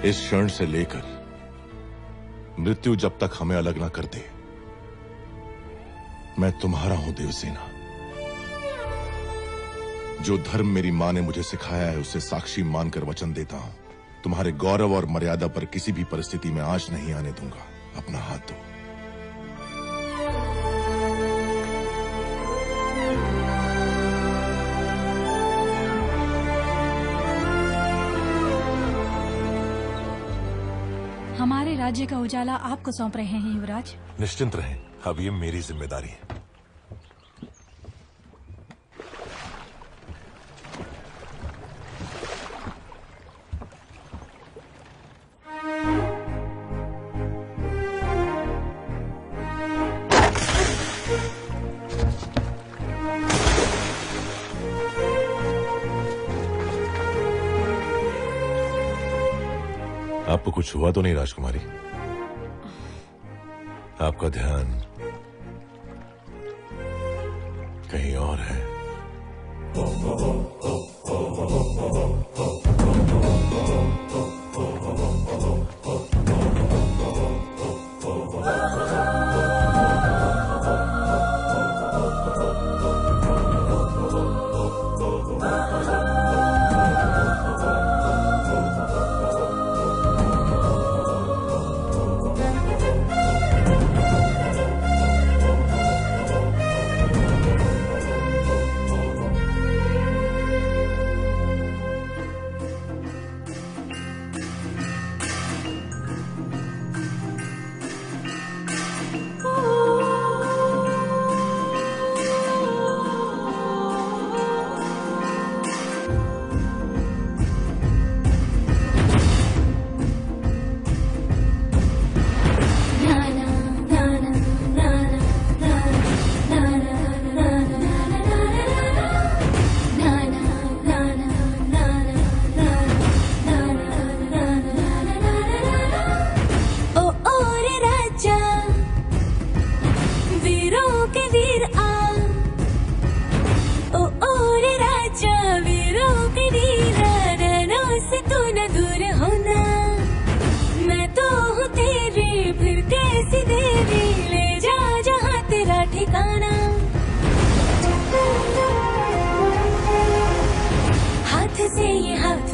इस क्षण से लेकर मृत्यु जब तक हमें अलग ना कर दे, मैं तुम्हारा हूं देवसेना। जो धर्म मेरी मां ने मुझे सिखाया है उसे साक्षी मानकर वचन देता हूं, तुम्हारे गौरव और मर्यादा पर किसी भी परिस्थिति में आंच नहीं आने दूंगा। अपना हाथ दो। हमारे राज्य का उजाला आपको सौंप रहे हैं युवराज। निश्चिंत रहें, अब ये मेरी जिम्मेदारी है। आपको कुछ हुआ तो नहीं राजकुमारी? आपका ध्यान कहीं और है।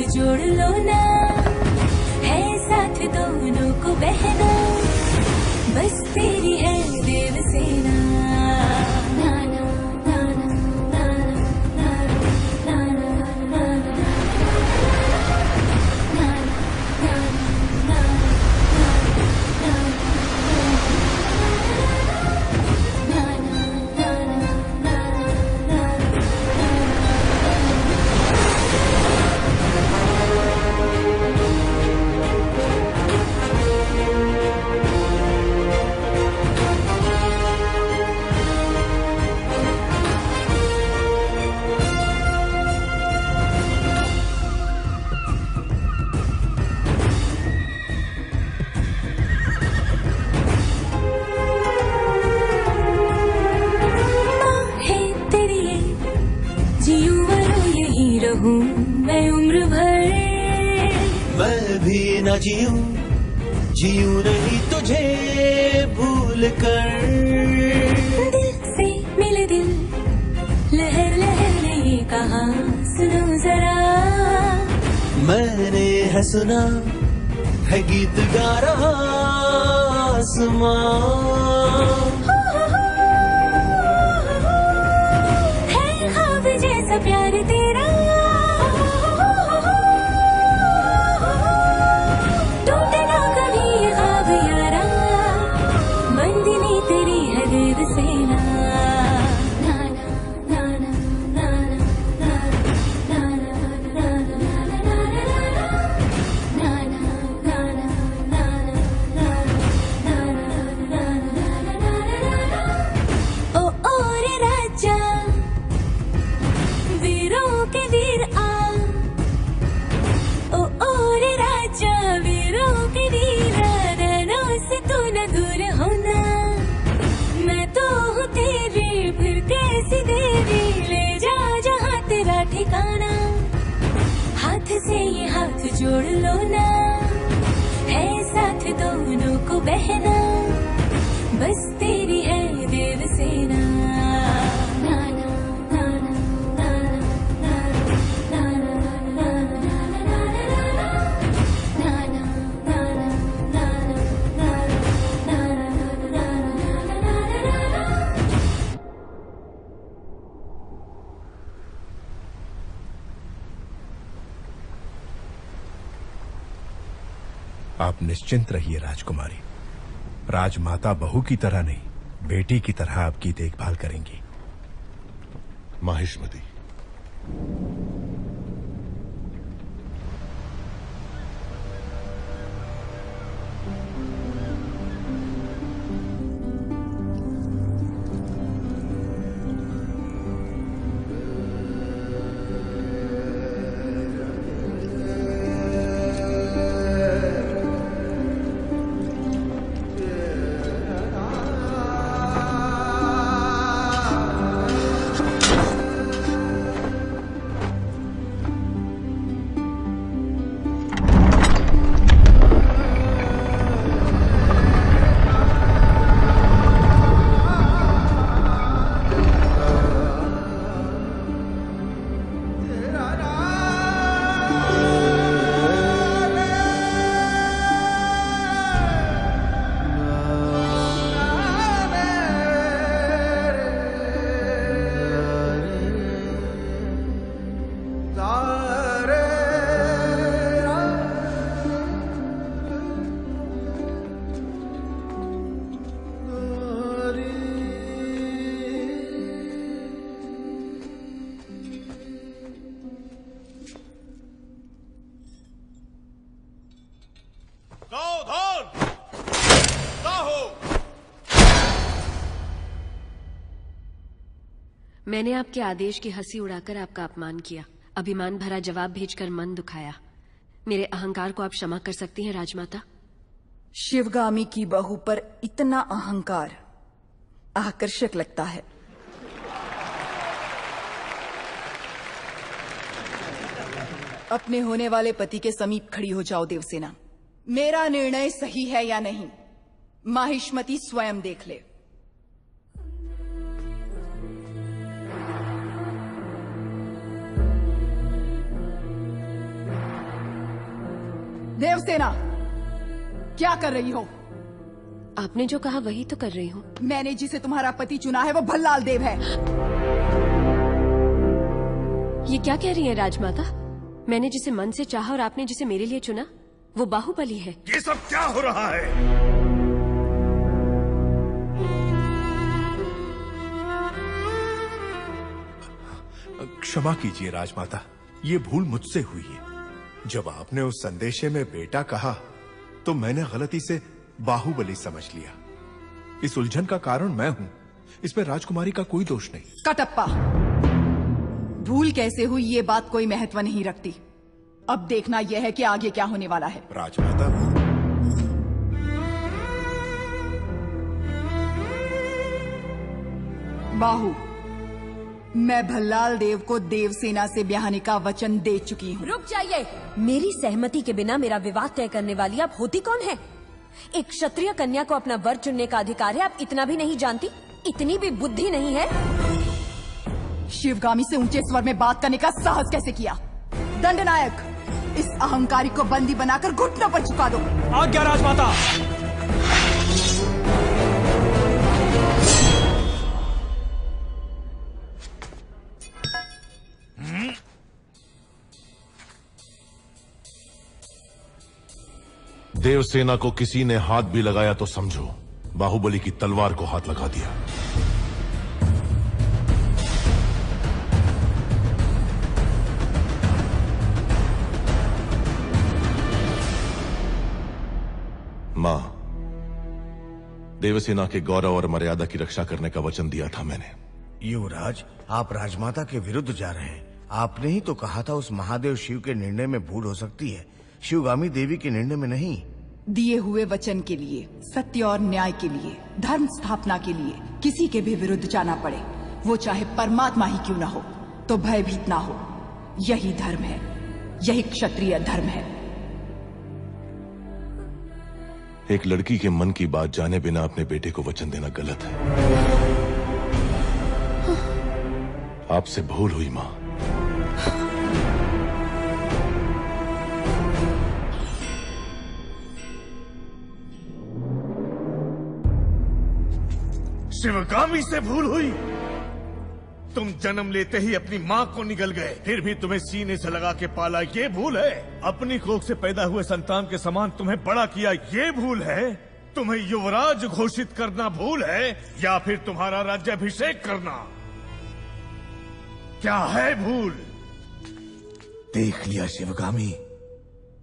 जोड़ लो ना, है साथ दोनों को बहना, बस तेरी है देवसेना। नाना नाना नाना नाना नाना मैं उम्र भर मैं भी न जीऊं नहीं तुझे भूल कर। दिल से मिले दिल, लहर लहर ने ये कहा सुनो जरा। मैंने है सुना है गीत गा रहा आसमां। है ख्वाब जैसा प्यार तेरा, देवसेना। नाना नाना नाना नाना नाना नाना नाना ओ रे राजा वीरों आप निश्चिंत रहिए राजकुमारी। राजमाता बहू की तरह नहीं, बेटी की तरह आपकी देखभाल करेंगी। माहिष्मती, मैंने आपके आदेश की हंसी उड़ाकर आपका अपमान किया, अभिमान भरा जवाब भेजकर मन दुखाया। मेरे अहंकार को आप क्षमा कर सकती हैं राजमाता? शिवगामी की बहू पर इतना अहंकार आकर्षक लगता है। अपने होने वाले पति के समीप खड़ी हो जाओ देवसेना। मेरा निर्णय सही है या नहीं, माहिष्मती स्वयं देख ले। देवसेना, क्या कर रही हो? आपने जो कहा वही तो कर रही हूँ। मैंने जिसे तुम्हारा पति चुना है वो भल्लाल देव है। ये क्या कह रही है राजमाता? मैंने जिसे मन से चाहा और आपने जिसे मेरे लिए चुना वो बाहुबली है। ये सब क्या हो रहा है? क्षमा कीजिए राजमाता, ये भूल मुझसे हुई है। जब आपने उस संदेशे में बेटा कहा तो मैंने गलती से बाहुबली समझ लिया। इस उलझन का कारण मैं हूं, इसमें राजकुमारी का कोई दोष नहीं। कटप्पा, भूल कैसे हुई ये बात कोई महत्व नहीं रखती। अब देखना यह है कि आगे क्या होने वाला है। राजमाता, बाहु, मैं भल्लाल देव को देवसेना से ब्याहने का वचन दे चुकी हूँ। रुक जाइए। मेरी सहमति के बिना मेरा विवाह तय करने वाली आप होती कौन है? एक क्षत्रिय कन्या को अपना वर चुनने का अधिकार है, आप इतना भी नहीं जानती? इतनी भी बुद्धि नहीं है? शिवगामी से ऊंचे स्वर में बात करने का साहस कैसे किया? दंडनायक, इस अहंकारी को बंदी बनाकर घुटनों पर झुका दो। आज्ञा राजमाता। देवसेना को किसी ने हाथ भी लगाया तो समझो बाहुबली की तलवार को हाथ लगा दिया। मां, देवसेना के गौरव और मर्यादा की रक्षा करने का वचन दिया था मैंने। युवराज, आप राजमाता के विरुद्ध जा रहे हैं। आपने ही तो कहा था उस महादेव शिव के निर्णय में भूल हो सकती है, शिवगामी देवी के निर्णय में नहीं। दिए हुए वचन के लिए, सत्य और न्याय के लिए, धर्म स्थापना के लिए किसी के भी विरुद्ध जाना पड़े, वो चाहे परमात्मा ही क्यों ना हो, तो भयभीत ना हो। यही धर्म है, यही क्षत्रिय धर्म है। एक लड़की के मन की बात जाने बिना अपने बेटे को वचन देना गलत है। आपसे भूल हुई मां। शिवगामी से भूल हुई? तुम जन्म लेते ही अपनी माँ को निगल गए, फिर भी तुम्हें सीने से लगा के पाला, ये भूल है? अपनी कोख से पैदा हुए संतान के समान तुम्हें बड़ा किया, ये भूल है? तुम्हें युवराज घोषित करना भूल है, या फिर तुम्हारा राज्याभिषेक करना? क्या है भूल? देख लिया शिवगामी,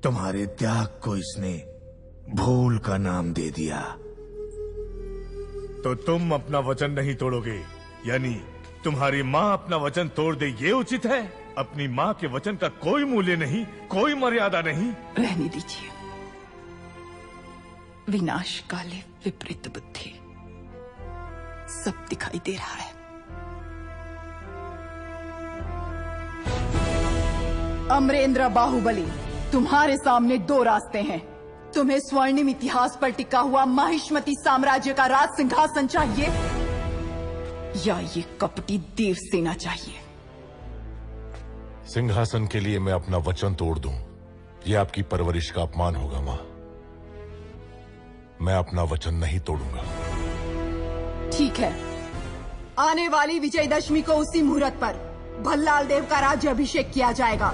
तुम्हारे त्याग को इसने भूल का नाम दे दिया। तो तुम अपना वचन नहीं तोड़ोगे, यानी तुम्हारी माँ अपना वचन तोड़ दे, ये उचित है? अपनी माँ के वचन का कोई मूल्य नहीं, कोई मर्यादा नहीं। रहने दीजिए। विनाश काले विपरीत बुद्धि, सब दिखाई दे रहा है। अमरेंद्र बाहुबली, तुम्हारे सामने दो रास्ते हैं। तुम्हें स्वर्णिम इतिहास पर टिका हुआ माहिष्मती साम्राज्य का राज सिंहासन चाहिए, या ये कपटी देव सेना चाहिए? सिंहासन के लिए मैं अपना वचन तोड़ दूं, यह आपकी परवरिश का अपमान होगा मां। मैं अपना वचन नहीं तोड़ूंगा। ठीक है, आने वाली विजयदशमी को उसी मुहूर्त पर भल्लाल देव का राज्याभिषेक किया जाएगा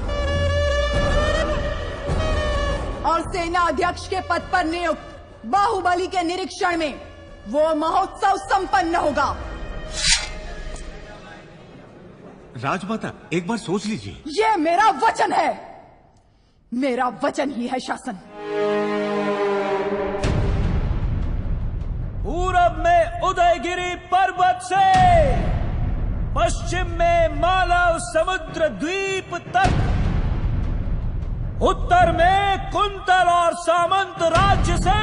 और सेना अध्यक्ष के पद पर नियुक्त बाहुबली के निरीक्षण में वो महोत्सव संपन्न होगा। राजमाता, एक बार सोच लीजिए। ये मेरा वचन है, मेरा वचन ही है शासन। पूरब में उदयगिरी पर्वत से पश्चिम में मालव समुद्र द्वीप तक, उत्तर में कुंतल और सामंत राज्य से,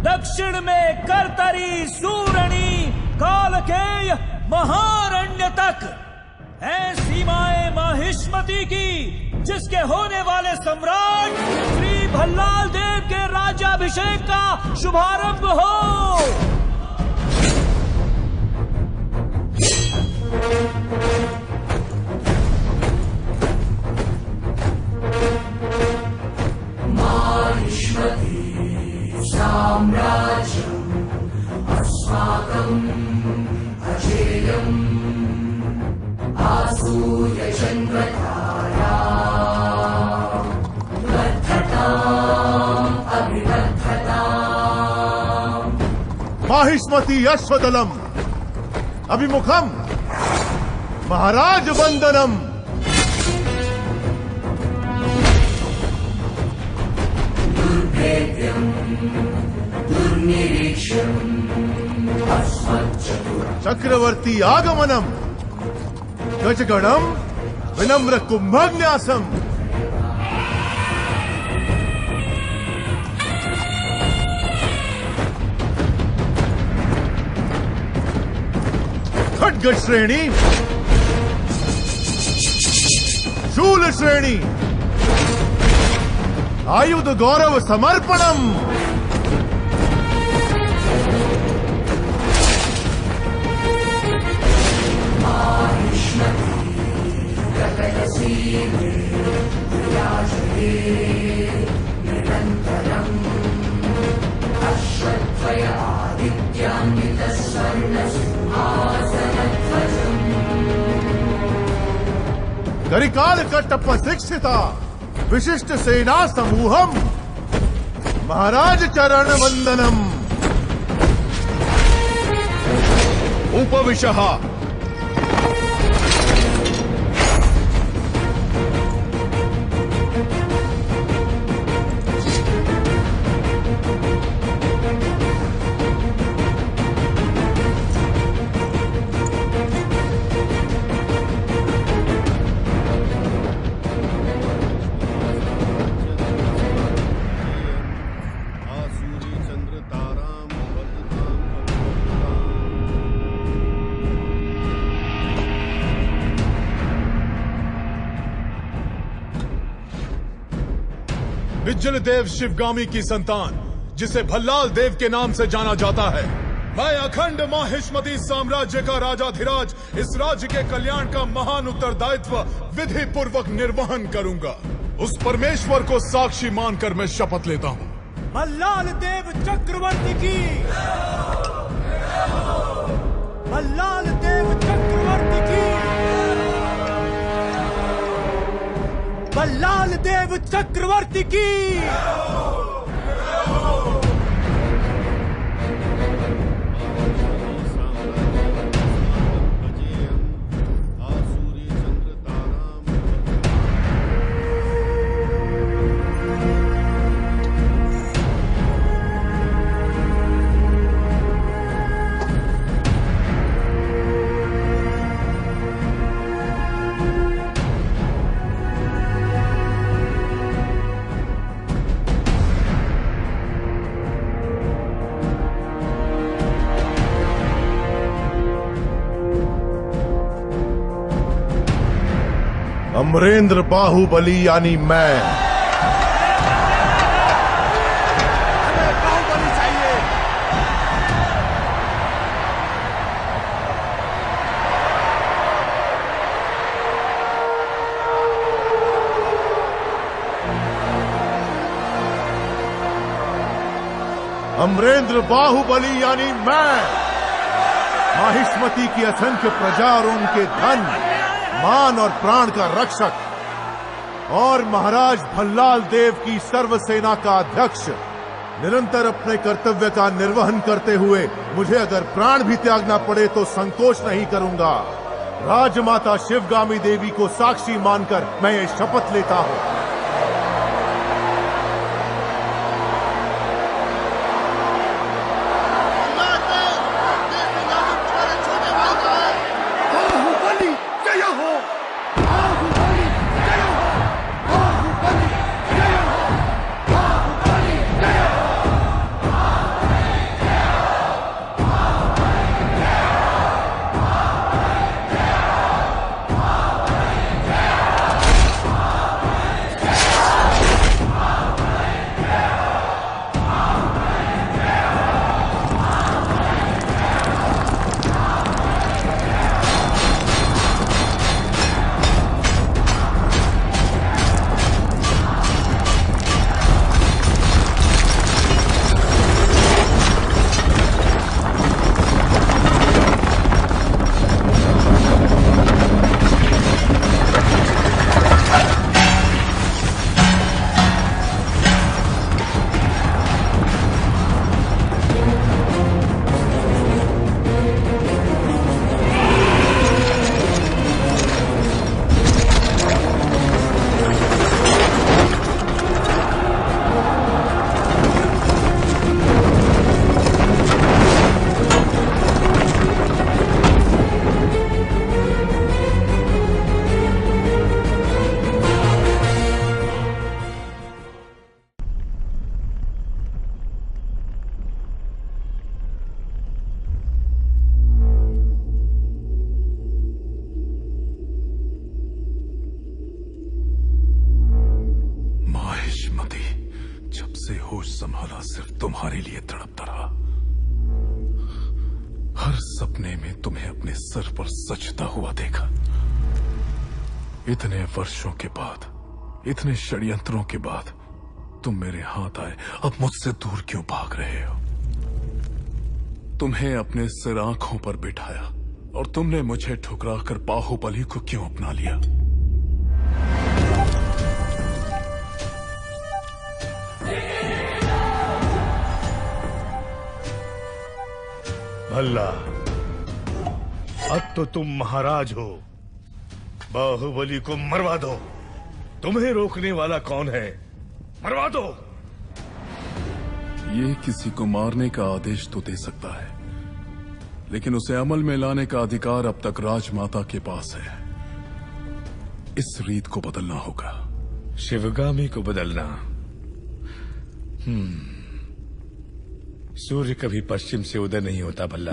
दक्षिण में करतरी सूरणी कालकेय महारण्य तक है सीमाएं माहिष्मती की, जिसके होने वाले सम्राट श्री भल्लाल देव के राज्याभिषेक का शुभारंभ हो। माहिष्मती साम्राज्यम् अस्माकम् अजेयम् आसूर्य चन्द्रतारा वर्धताम् अभिवर्धताम्। माहिष्मती अश्वदलम् अभिमुखम् महाराज वंदनम्। दुर्भेद्यम् दुर्निरीक्ष्यम् अस्मच्चतुरम् चक्रवर्ती आगमनम् गजगणम् विनम्र कुंभन्यासम्। खड्ग श्रेणी शूल श्रेणी आयुध गौरव समर्पणम्। निरन्तरम् अश्वत्थय आदित्यान्वित स्वर्ण सिंहासनध्वजम्। करिकाल कट्टप्प शिक्षिता विशिष्ट सेना समूहम् महाराज चरण वंदनम्। उपविशः विज्जल देव शिवगामी की संतान, जिसे भल्लाल देव के नाम से जाना जाता है। मैं अखंड माहिष्मती साम्राज्य का राजाधिराज इस राज्य के कल्याण का महान उत्तरदायित्व विधि पूर्वक निर्वहन करूंगा। उस परमेश्वर को साक्षी मानकर मैं शपथ लेता हूँ। भल्लाल देव चक्रवर्ती की, भल्लाल देव चक्रवर्ती चक्रवर्ती की, भल्लाल देव चक्रवर्ती की। अमरेंद्र बाहुबली यानी मैं। हमें बाहुबली चाहिए। अमरेंद्र बाहुबली यानी मैं। माहिष्मति की असंख्य प्रजा और उनके धन, मान और प्राण का रक्षक और महाराज भल्लाल देव की सर्वसेना का अध्यक्ष, निरंतर अपने कर्तव्य का निर्वहन करते हुए मुझे अगर प्राण भी त्यागना पड़े तो संकोच नहीं करूंगा। राजमाता शिवगामी देवी को साक्षी मानकर मैं ये शपथ लेता हूं। होश संभाला सिर्फ तुम्हारे लिए तड़पता रहा। हर सपने में तुम्हें अपने सर पर सजता हुआ देखा। इतने वर्षों के बाद, इतने षड्यंत्रों के बाद तुम मेरे हाथ आए, अब मुझसे दूर क्यों भाग रहे हो? तुम्हें अपने सिर आंखों पर बिठाया और तुमने मुझे ठुकराकर बाहुबली को क्यों अपना लिया? भल्ला, अब तो तुम महाराज हो, बाहुबली को मरवा दो। तुम्हें रोकने वाला कौन है? मरवा दो। ये किसी को मारने का आदेश तो दे सकता है, लेकिन उसे अमल में लाने का अधिकार अब तक राजमाता के पास है। इस रीत को बदलना होगा। शिवगामी को बदलना? सूर्य कभी पश्चिम से उदय नहीं होता भल्ला।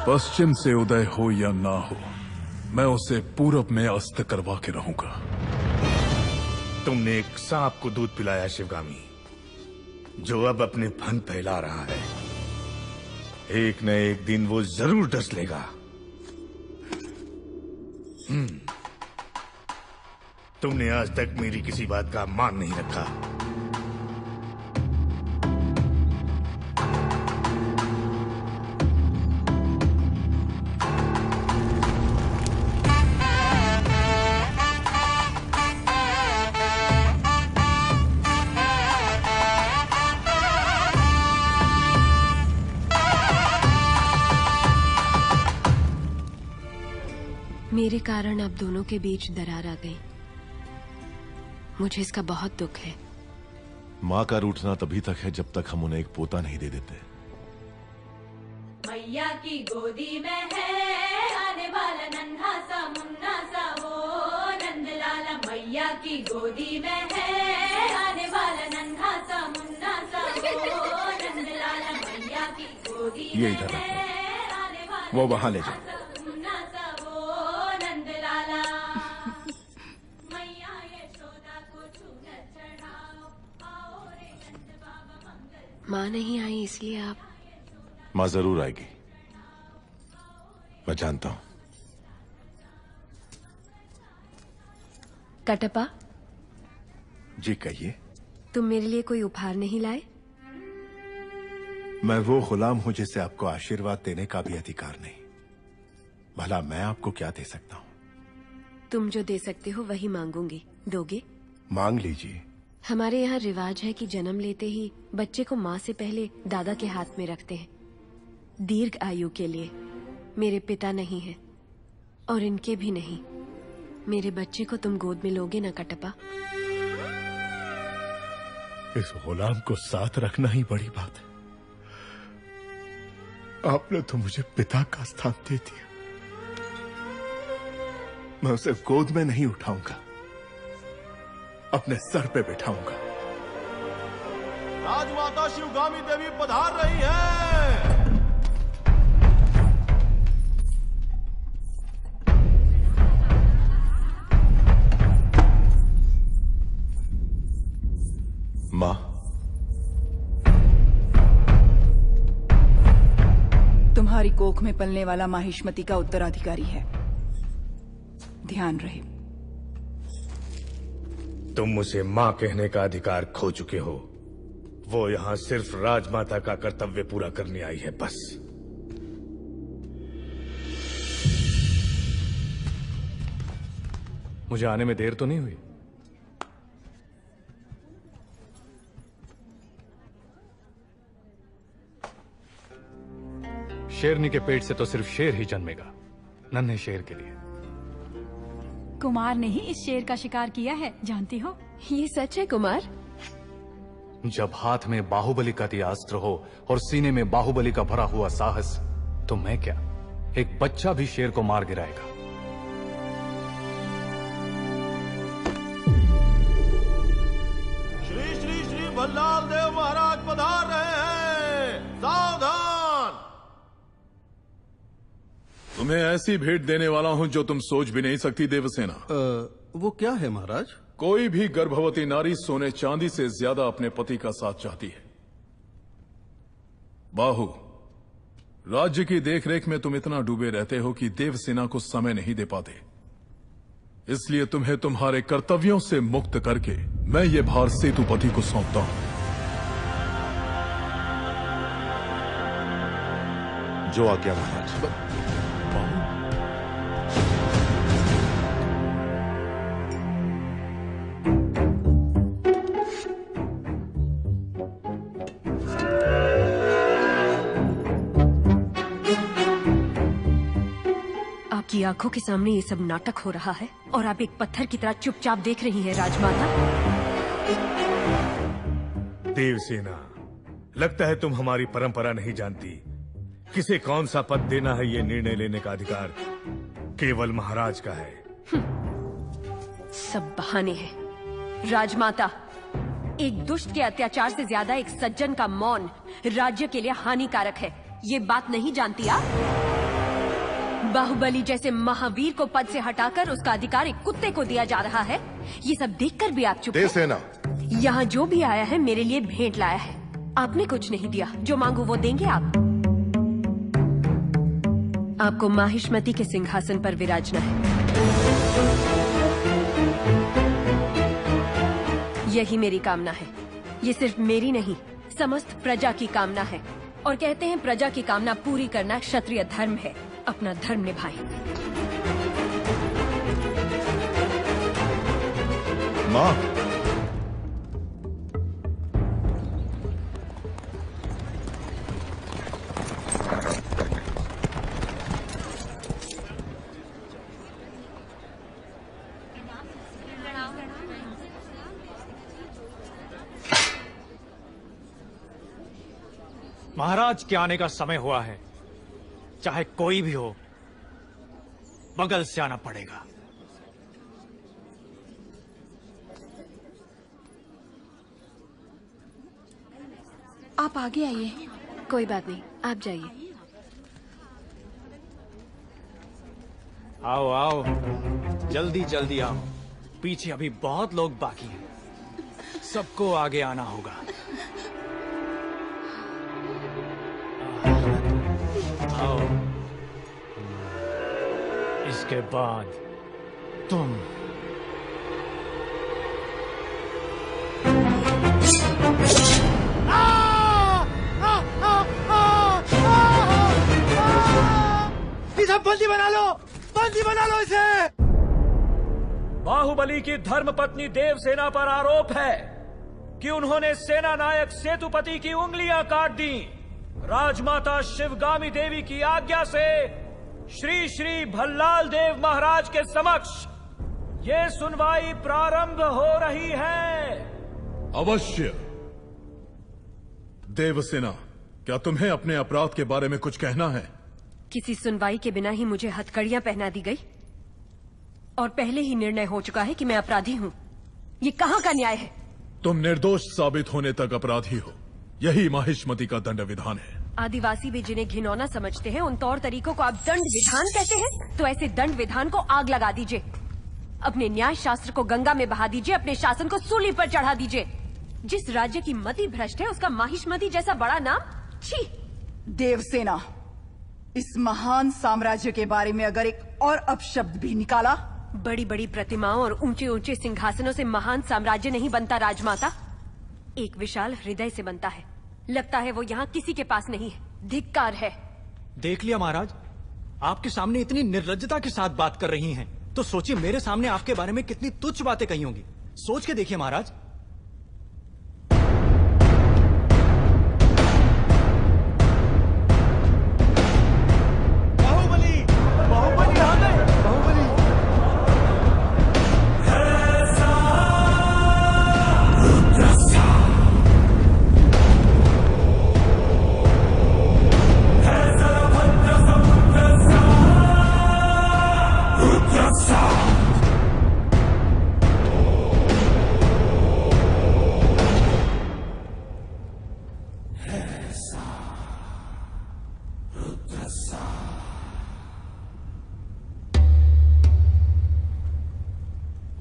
पश्चिम से उदय हो या ना हो, मैं उसे पूरब में अस्त करवा के रहूंगा। तुमने एक सांप को दूध पिलाया शिवगामी, जो अब अपने फन फैला रहा है। एक न एक दिन वो जरूर डस लेगा। तुमने आज तक मेरी किसी बात का मान नहीं रखा। कारण अब दोनों के बीच दरार आ गई। मुझे इसका बहुत दुख है। माँ का रूठना तभी तक है जब तक हम उन्हें एक पोता नहीं दे देते। मैया की गोदी में है आने वाला नन्हा सा मुन्ना सा वो नंदलाला। मैया की गोदी में है आने वाला नन्हा सा मुन्ना सा वो नंदलाला। मैया की गोदी ये में इधर रखो। है आने वाला वो वहां ले जाओ। मुन्ना सा वो नंदलाला। मैया यशोदा को चूनर चढ़ाओ आओ रे नंद बाबा मंगल। माँ नहीं आई इसलिए आप। माँ जरूर आएगी, मैं जानता हूं। कटप्पा, जी कहिए। तुम मेरे लिए कोई उपहार नहीं लाए? मैं वो गुलाम हूं जिसे आपको आशीर्वाद देने का भी अधिकार नहीं। भला मैं आपको क्या दे सकता हूं? तुम जो दे सकते हो वही मांगूंगी। दोगे? मांग लीजिए। हमारे यहाँ रिवाज है कि जन्म लेते ही बच्चे को माँ से पहले दादा के हाथ में रखते हैं, दीर्घ आयु के लिए। मेरे पिता नहीं है और इनके भी नहीं। मेरे बच्चे को तुम गोद में लोगे ना कटप्पा? इस गुलाम को साथ रखना ही बड़ी बात है। आपने तो मुझे पिता का स्थान दे दिया। मैं उसे गोद में नहीं उठाऊंगा, अपने सर पे बिठाऊंगा। राजमाता शिवगामी देवी पधार रही है। मां, तुम्हारी कोख में पलने वाला माहिष्मति का उत्तराधिकारी है, ध्यान रहे। तुम उसे माँ कहने का अधिकार खो चुके हो। वो यहाँ सिर्फ राजमाता का कर्तव्य पूरा करने आई है, बस। मुझे आने में देर तो नहीं हुई? शेरनी के पेट से तो सिर्फ शेर ही जन्मेगा, नन्हे शेर के लिए। कुमार ने ही इस शेर का शिकार किया है, जानती हो? ये सच है कुमार? जब हाथ में बाहुबली का दिया अस्त्र हो और सीने में बाहुबली का भरा हुआ साहस, तो मैं क्या, एक बच्चा भी शेर को मार गिराएगा। श्री श्री श्री भल्लाल देव महाराज पधार रहे हैं, सावधान। तुम्हें ऐसी भेंट देने वाला हूं जो तुम सोच भी नहीं सकती देवसेना। वो क्या है महाराज? कोई भी गर्भवती नारी सोने चांदी से ज्यादा अपने पति का साथ चाहती है। बाहु, राज्य की देखरेख में तुम इतना डूबे रहते हो कि देवसेना को समय नहीं दे पाते। इसलिए तुम्हें तुम्हारे कर्तव्यों से मुक्त करके मैं ये भार सेतुपति को सौंपता हूं। जो आज्ञा महाराज। आपकी आंखों के सामने ये सब नाटक हो रहा है और आप एक पत्थर की तरह चुपचाप देख रही हैं राजमाता। देवसेना, लगता है तुम हमारी परंपरा नहीं जानती। किसे कौन सा पद देना है, ये निर्णय लेने का अधिकार केवल महाराज का है। सब बहाने हैं। राजमाता, एक दुष्ट के अत्याचार से ज्यादा एक सज्जन का मौन राज्य के लिए हानिकारक है। ये बात नहीं जानती आप? बाहुबली जैसे महावीर को पद से हटाकर उसका अधिकार एक कुत्ते को दिया जा रहा है। ये सब देखकर भी आप चुप हैं। देवसेना, यहाँ जो भी आया है मेरे लिए भेंट लाया है। आपने कुछ नहीं दिया, जो मांगू वो देंगे आप। आपको माहिष्मति के सिंहासन पर विराजना है। यही मेरी कामना है। ये सिर्फ मेरी नहीं, समस्त प्रजा की कामना है। और कहते हैं प्रजा की कामना पूरी करना क्षत्रिय धर्म है। अपना धर्म निभाएं। मां, महाराज के आने का समय हुआ है। चाहे कोई भी हो, बगल से आना पड़ेगा। आप आगे आइए। कोई बात नहीं, आप जाइए। आओ आओ, जल्दी जल्दी आओ। पीछे अभी बहुत लोग बाकी हैं। सबको आगे आना होगा। आओ। इसके बाद तुम। इसे बंदी बना लो, बंदी बना लो इसे। बाहुबली की धर्मपत्नी देवसेना पर आरोप है कि उन्होंने सेना नायक सेतुपति की उंगलियां काट दी। राजमाता शिवगामी देवी की आज्ञा से श्री श्री भल्लाल देव महाराज के समक्ष ये सुनवाई प्रारंभ हो रही है। अवश्य। देवसेना, क्या तुम्हें अपने अपराध के बारे में कुछ कहना है? किसी सुनवाई के बिना ही मुझे हथकड़ियां पहना दी गई और पहले ही निर्णय हो चुका है कि मैं अपराधी हूं। ये कहां का न्याय है? तुम निर्दोष साबित होने तक अपराधी हो। यही माहिष्मति का दंड विधान है। आदिवासी भी जिन्हें घिनौना समझते हैं, उन तौर तरीकों को आप दंड विधान कहते हैं? तो ऐसे दंड विधान को आग लगा दीजिए। अपने न्याय शास्त्र को गंगा में बहा दीजिए। अपने शासन को सूली पर चढ़ा दीजिए। जिस राज्य की मति भ्रष्ट है, उसका माहिष्मति जैसा बड़ा नाम? छी! देवसेना, इस महान साम्राज्य के बारे में अगर एक और अपशब्द भी निकाला। बड़ी बड़ी प्रतिमाओं और ऊंचे ऊंचे सिंहासनों से महान साम्राज्य नहीं बनता राजमाता, एक विशाल हृदय से बनता है। लगता है वो यहाँ किसी के पास नहीं है। धिक्कार है। देख लिया महाराज, आपके सामने इतनी निर्लज्जता के साथ बात कर रही हैं, तो सोचिए मेरे सामने आपके बारे में कितनी तुच्छ बातें कही होंगी। सोच के देखिए महाराज। बाहुबली, बाहुबली आ गए। बाहुबली।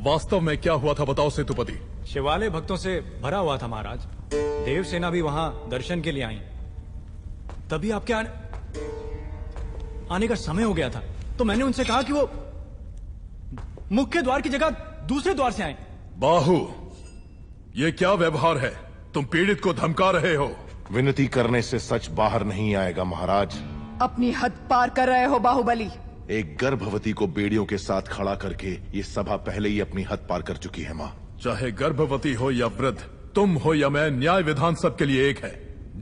वास्तव में क्या हुआ था बताओ सेतुपति। शिवालय भक्तों से भरा हुआ था महाराज। देवसेना भी वहां दर्शन के लिए आई। तभी आपके आने का समय हो गया था, तो मैंने उनसे कहा कि वो मुख्य द्वार की जगह दूसरे द्वार से आए। बाहु, ये क्या व्यवहार है? तुम पीड़ित को धमका रहे हो। विनती करने से सच बाहर नहीं आएगा महाराज। अपनी हद पार कर रहे हो बाहुबली। एक गर्भवती को बेड़ियों के साथ खड़ा करके ये सभा पहले ही अपनी हद पार कर चुकी है माँ। चाहे गर्भवती हो या वृद्ध, तुम हो या मैं, न्याय विधान सबके लिए एक है।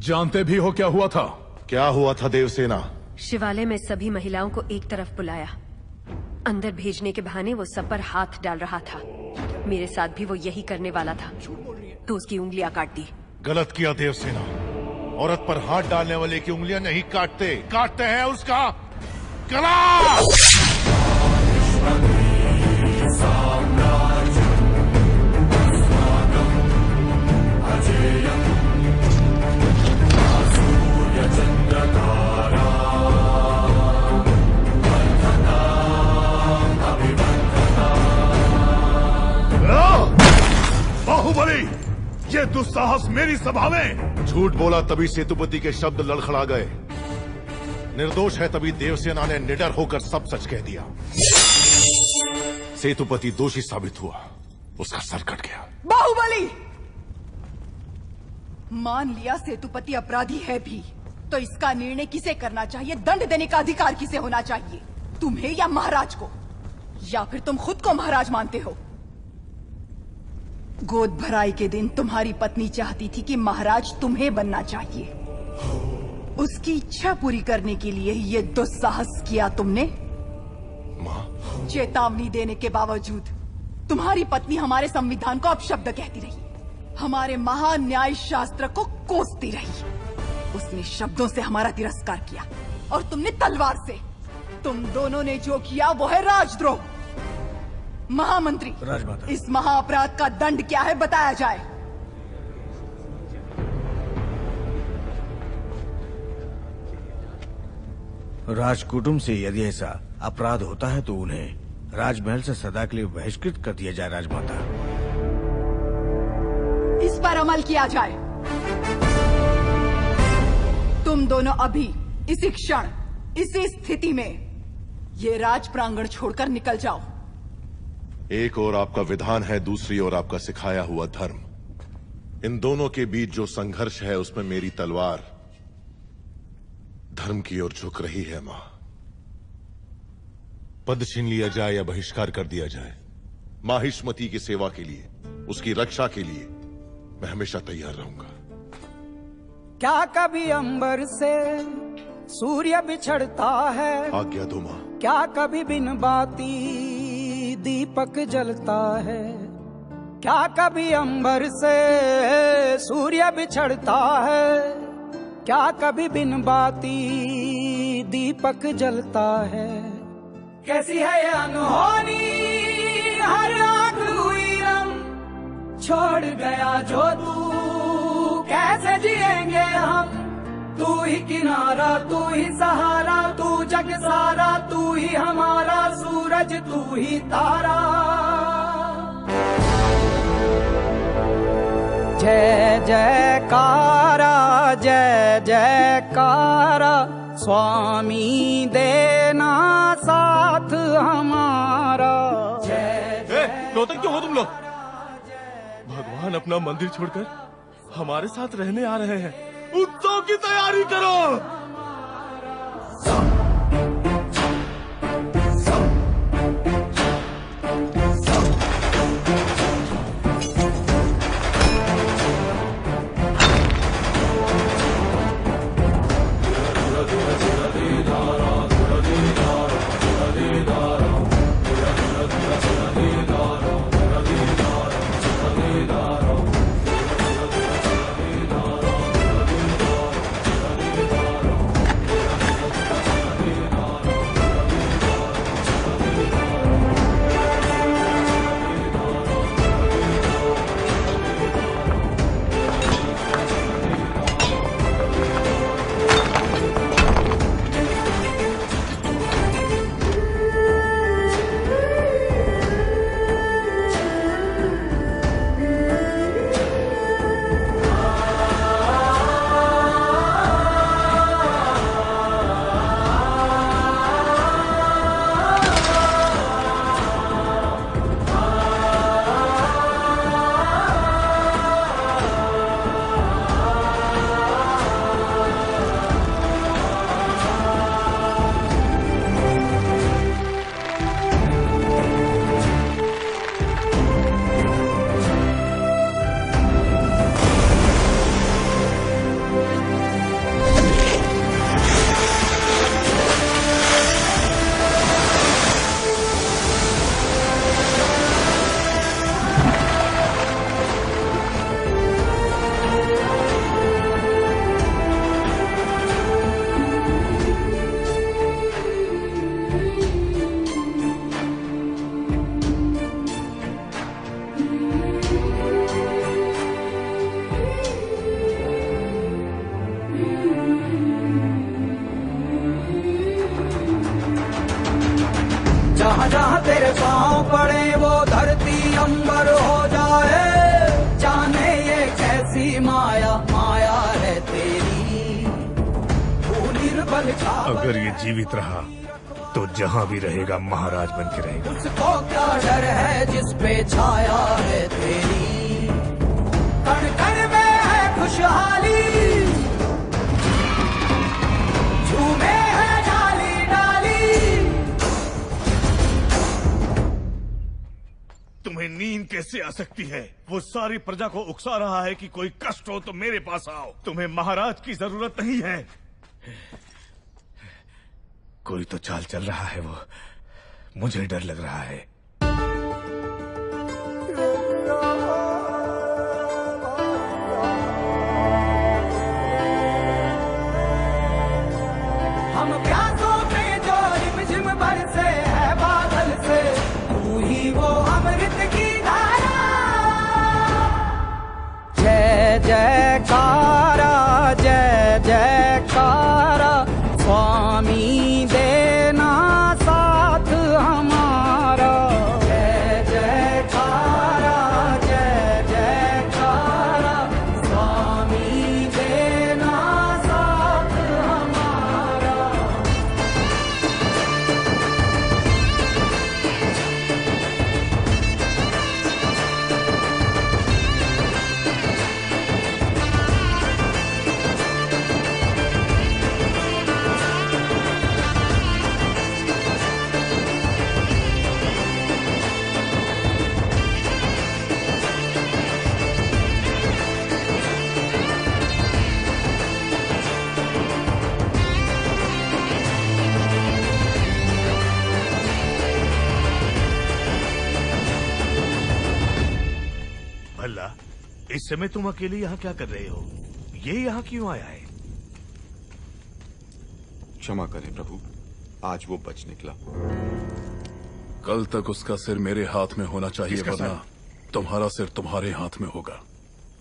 जानते भी हो क्या हुआ था? क्या हुआ था देवसेना? शिवालय में सभी महिलाओं को एक तरफ बुलाया। अंदर भेजने के बहाने वो सब पर हाथ डाल रहा था। मेरे साथ भी वो यही करने वाला था, तो उसकी उंगलियां काट दी। गलत किया देवसेना। औरत पर हाथ डालने वाले की उंगलियां नहीं काटते, काटते हैं उसका गला। बाहुबली, ये दुस्साहस मेरी सभा में। झूठ बोला तभी सेतुपति के शब्द लड़खड़ा गए। निर्दोष है तभी देवसेना ने निडर होकर सब सच कह दिया। सेतुपति दोषी साबित हुआ, उसका सर कट गया। बाहुबली, मान लिया सेतुपति अपराधी है भी, तो इसका निर्णय किसे करना चाहिए? दंड देने का अधिकार किसे होना चाहिए? तुम्हें या महाराज को? या फिर तुम खुद को महाराज मानते हो? गोद भराई के दिन तुम्हारी पत्नी चाहती थी कि महाराज तुम्हें बनना चाहिए। उसकी इच्छा पूरी करने के लिए ये दुस्साहस किया तुमने। माँ, चेतावनी देने के बावजूद तुम्हारी पत्नी हमारे संविधान को अपशब्द कहती रही, हमारे महान न्याय शास्त्र को कोसती रही। उसने शब्दों से हमारा तिरस्कार किया और तुमने तलवार से। तुम दोनों ने जो किया वो है राजद्रोह। महामंत्री, राजमाता, इस महाअपराध का दंड क्या है बताया जाए। राजकुटुंब से यदि ऐसा अपराध होता है तो उन्हें राजमहल से सदा के लिए बहिष्कृत कर दिया जाए। राजमाता, इस पर अमल किया जाए। तुम दोनों अभी इसी क्षण इसी स्थिति में ये राज प्रांगण छोड़कर निकल जाओ। एक ओर आपका विधान है, दूसरी ओर आपका सिखाया हुआ धर्म। इन दोनों के बीच जो संघर्ष है उसमें मेरी तलवार धर्म की ओर झुक रही है। मां, पद छीन लिया जाए या बहिष्कार कर दिया जाए, माहिष्मती की सेवा के लिए, उसकी रक्षा के लिए मैं हमेशा तैयार रहूंगा। क्या कभी अंबर से सूर्य बिछड़ता है? आज्ञा दो मां। क्या कभी बिन बाती दीपक जलता है? क्या कभी अंबर से सूर्य बिछड़ता है? क्या कभी बिन बाती दीपक जलता है? कैसी है ये अनहोनी हर आंख हुई रम, छोड़ गया जो तू कैसे जिएंगे हम? तू ही किनारा, तू ही सहारा, तू जग सारा, तू ही हमारा सूरज, तू ही तारा। जय जयकारा, जय जयकारा, स्वामी देना साथ हमारा। रोते क्यों हो तुम लोग? भगवान अपना मंदिर छोड़कर हमारे साथ रहने आ रहे हैं। उत्सव की तैयारी करो। जहाँ जहाँ तेरे पाँव पड़े वो धरती अंबर हो जाए। जाने ये कैसी माया, माया है तेरी। तू निर्बल का अगर ये जीवित रहा तो जहाँ भी रहेगा महाराज बन के रहेगा। उसको क्या डर है जिस पे छाया है तेरी। कण कण में है खुशहाली, झूमे है डाली डाली। तुम्हें नींद कैसे आ सकती है? वो सारी प्रजा को उकसा रहा है कि कोई कष्ट हो तो मेरे पास आओ। तुम्हें महाराज की जरूरत नहीं है। कोई तो चाल चल रहा है, वो मुझे डर लग रहा है। भल्ला, इस समय तुम अकेले यहाँ क्या कर रहे हो? ये यहाँ क्यों आया है? क्षमा करें प्रभु, आज वो बच निकला। कल तक उसका सिर मेरे हाथ में होना चाहिए, वरना तुम्हारा सिर तुम्हारे हाथ में होगा।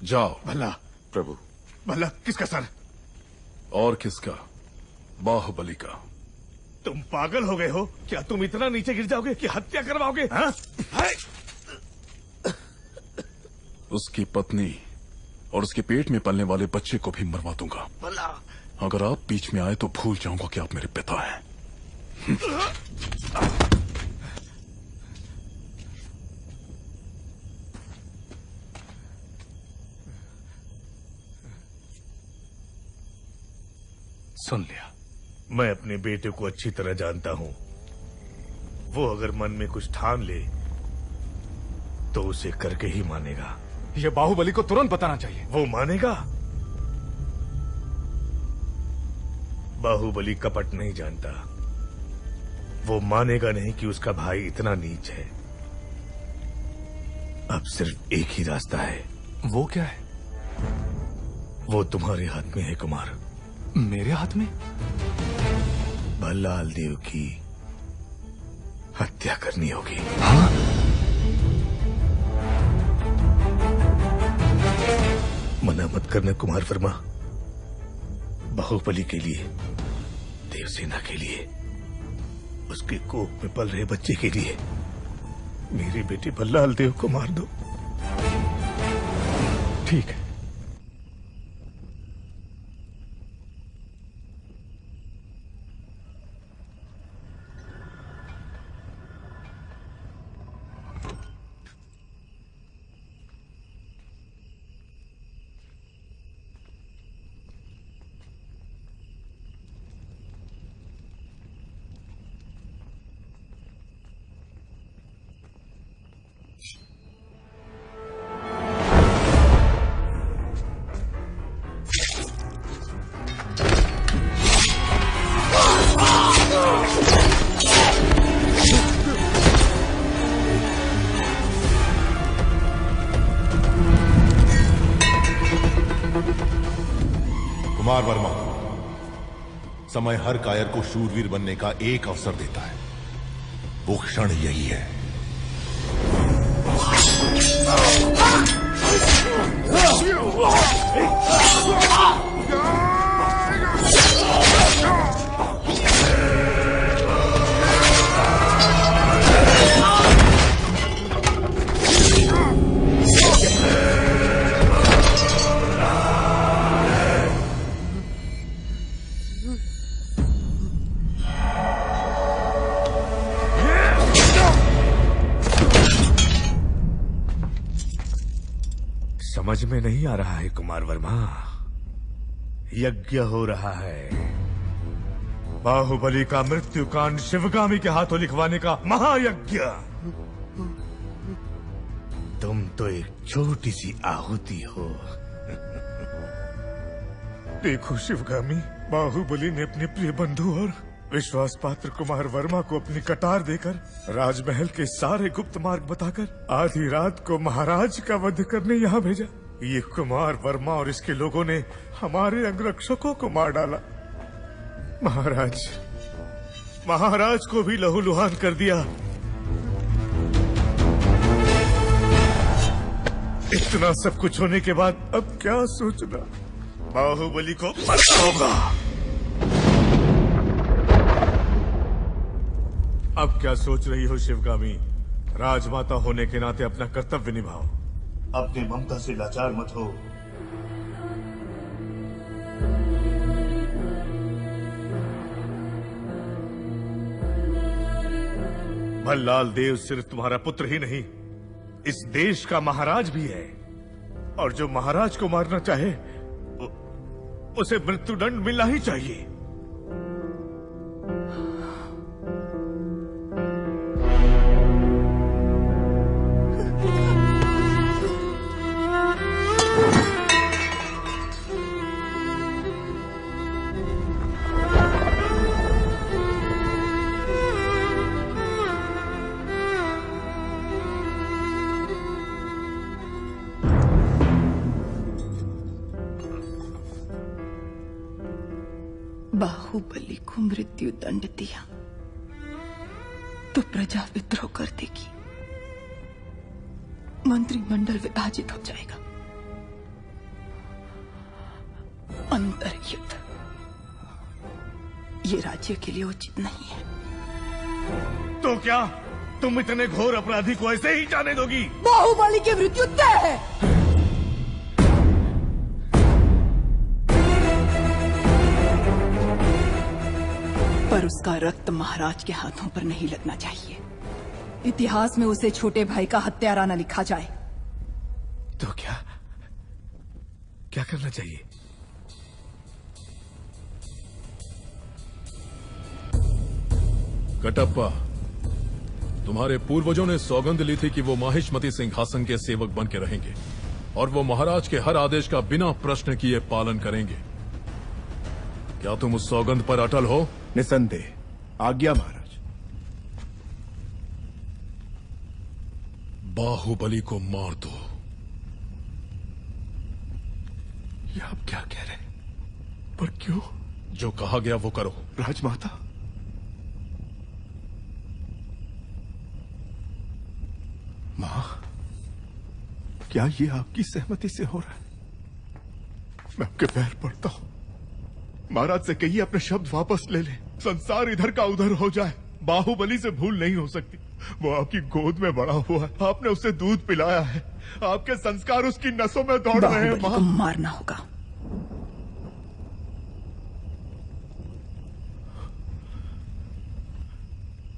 जाओ। भल्ला। प्रभु। भल्ला, किसका सर? और किसका? बाहुबली का। तुम पागल हो गए हो क्या? तुम इतना नीचे गिर जाओगे कि हत्या करवाओगे? हाँ? उसकी पत्नी और उसके पेट में पलने वाले बच्चे को भी मरवा दूंगा। भला। अगर आप बीच में आए तो भूल जाऊंगा कि आप मेरे पिता हैं। सुन लिया। मैं अपने बेटे को अच्छी तरह जानता हूं। वो अगर मन में कुछ ठान ले तो उसे करके ही मानेगा। ये बाहुबली को तुरंत बताना चाहिए। वो मानेगा? बाहुबली कपट नहीं जानता। वो मानेगा नहीं कि उसका भाई इतना नीच है। अब सिर्फ एक ही रास्ता है। वो क्या है? वो तुम्हारे हाथ में है कुमार। मेरे हाथ में? भल्लाल देव की हत्या करनी होगी। हाँ? मना मत करना कुमार वर्मा। बाहुबली के लिए, देवसेना के लिए, उसके कोख में पल रहे बच्चे के लिए मेरे बेटे भल्लाल देव को मार दो। ठीक है। कुमार वर्मा, समय हर कायर को शूरवीर बनने का एक अवसर देता है। वो क्षण यही है। समझ में नहीं आ रहा है कुमार वर्मा। यज्ञ हो रहा है। बाहुबली का मृत्युकांड शिवगामी के हाथों लिखवाने का महायज्ञ। तुम तो एक छोटी सी आहुति हो। देखो शिवगामी, बाहुबली ने अपने प्रिय बंधु और विश्वास पात्र कुमार वर्मा को अपनी कटार देकर राजमहल के सारे गुप्त मार्ग बताकर आधी रात को महाराज का वध करने यहाँ भेजा। ये कुमार वर्मा और इसके लोगों ने हमारे अंगरक्षकों को मार डाला। महाराज को भी लहूलुहान कर दिया। इतना सब कुछ होने के बाद अब क्या सोचना? बाहुबली को मरना होगा। अब क्या सोच रही हो शिवगामी? राजमाता होने के नाते अपना कर्तव्य निभाओ। अपने ममता से लाचार मत हो। भल्लाल देव सिर्फ तुम्हारा पुत्र ही नहीं, इस देश का महाराज भी है। और जो महाराज को मारना चाहे उसे मृत्युदंड मिलना ही चाहिए। बाहुबली को मृत्यु दंड दिया तो प्रजा विद्रोह कर देगी, मंत्रिमंडल विभाजित हो जाएगा, अंतर्युद्ध ये राज्य के लिए उचित नहीं है। तो क्या तुम इतने घोर अपराधी को ऐसे ही जाने दोगी? बाहुबली की मृत्यु तय है। पर उसका रक्त महाराज के हाथों पर नहीं लगना चाहिए। इतिहास में उसे छोटे भाई का हत्यारा न लिखा जाए। तो क्या करना चाहिए? कटप्पा, तुम्हारे पूर्वजों ने सौगंध ली थी कि वो माहिष्मती सिंहासन के सेवक बन के रहेंगे और वो महाराज के हर आदेश का बिना प्रश्न किए पालन करेंगे। क्या तुम उस सौगंध पर अटल हो? निसंदेह। आज्ञा महाराज। बाहुबली को मार दो। ये आप क्या कह रहे हैं? पर क्यों? जो कहा गया वो करो। राजमाता, मां, क्या ये आपकी सहमति से हो रहा है? मैं आपके पैर पड़ता हूं। महाराज से कहिए अपने शब्द वापस ले ले। संसार इधर का उधर हो जाए, बाहुबली से भूल नहीं हो सकती। वो आपकी गोद में बड़ा हुआ है, आपने उसे दूध पिलाया है, आपके संस्कार उसकी नसों में दौड़ रहे हैं। बाहुबली को मारना होगा।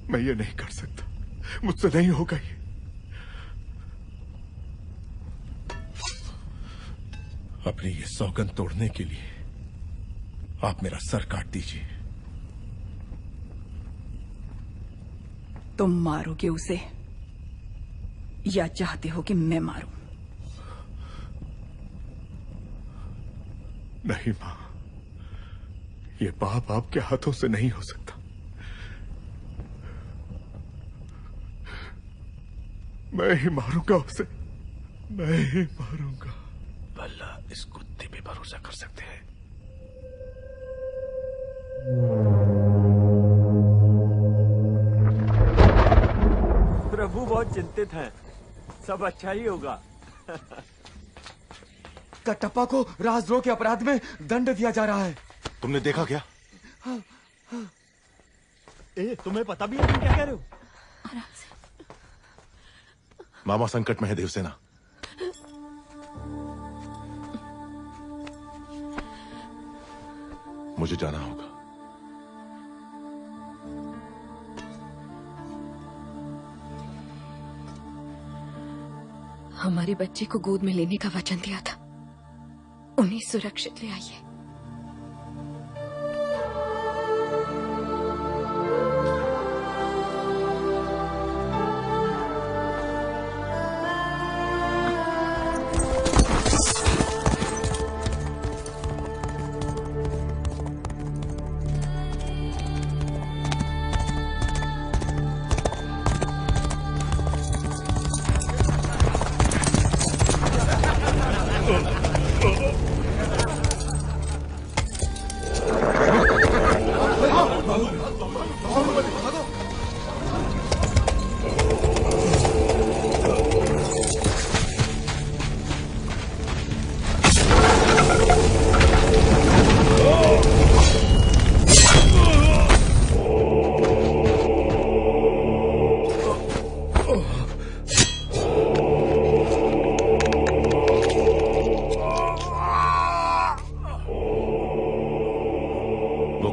मैं ये नहीं कर सकता, मुझसे नहीं होगा ये। अपनी ये सौगंध तोड़ने के लिए आप मेरा सर काट दीजिए। तुम मारोगे उसे या चाहते हो कि मैं मारूं? नहीं मां, ये पाप आपके हाथों से नहीं हो सकता। मैं ही मारूंगा उसे, मैं ही मारूंगा। भला इस कुत्ते पे भरोसा कर सकते हैं? प्रभु बहुत चिंतित हैं, सब अच्छा ही होगा। कटप्पा को राजद्रोह के अपराध में दंड दिया जा रहा है। तुमने देखा क्या? तुम्हें पता भी है तुम क्या कह रहे हो? मामा संकट में है देवसेना। मुझे जाना होगा। हमारे बच्चे को गोद में लेने का वचन दिया था, उन्हें सुरक्षित ले आइए।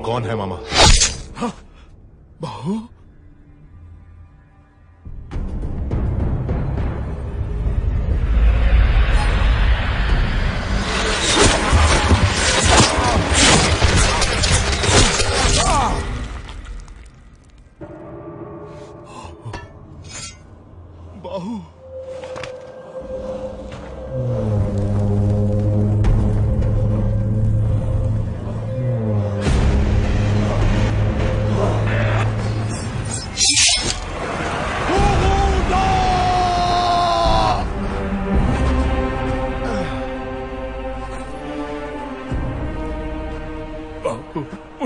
कौन है मामा? बाहु? बाहु?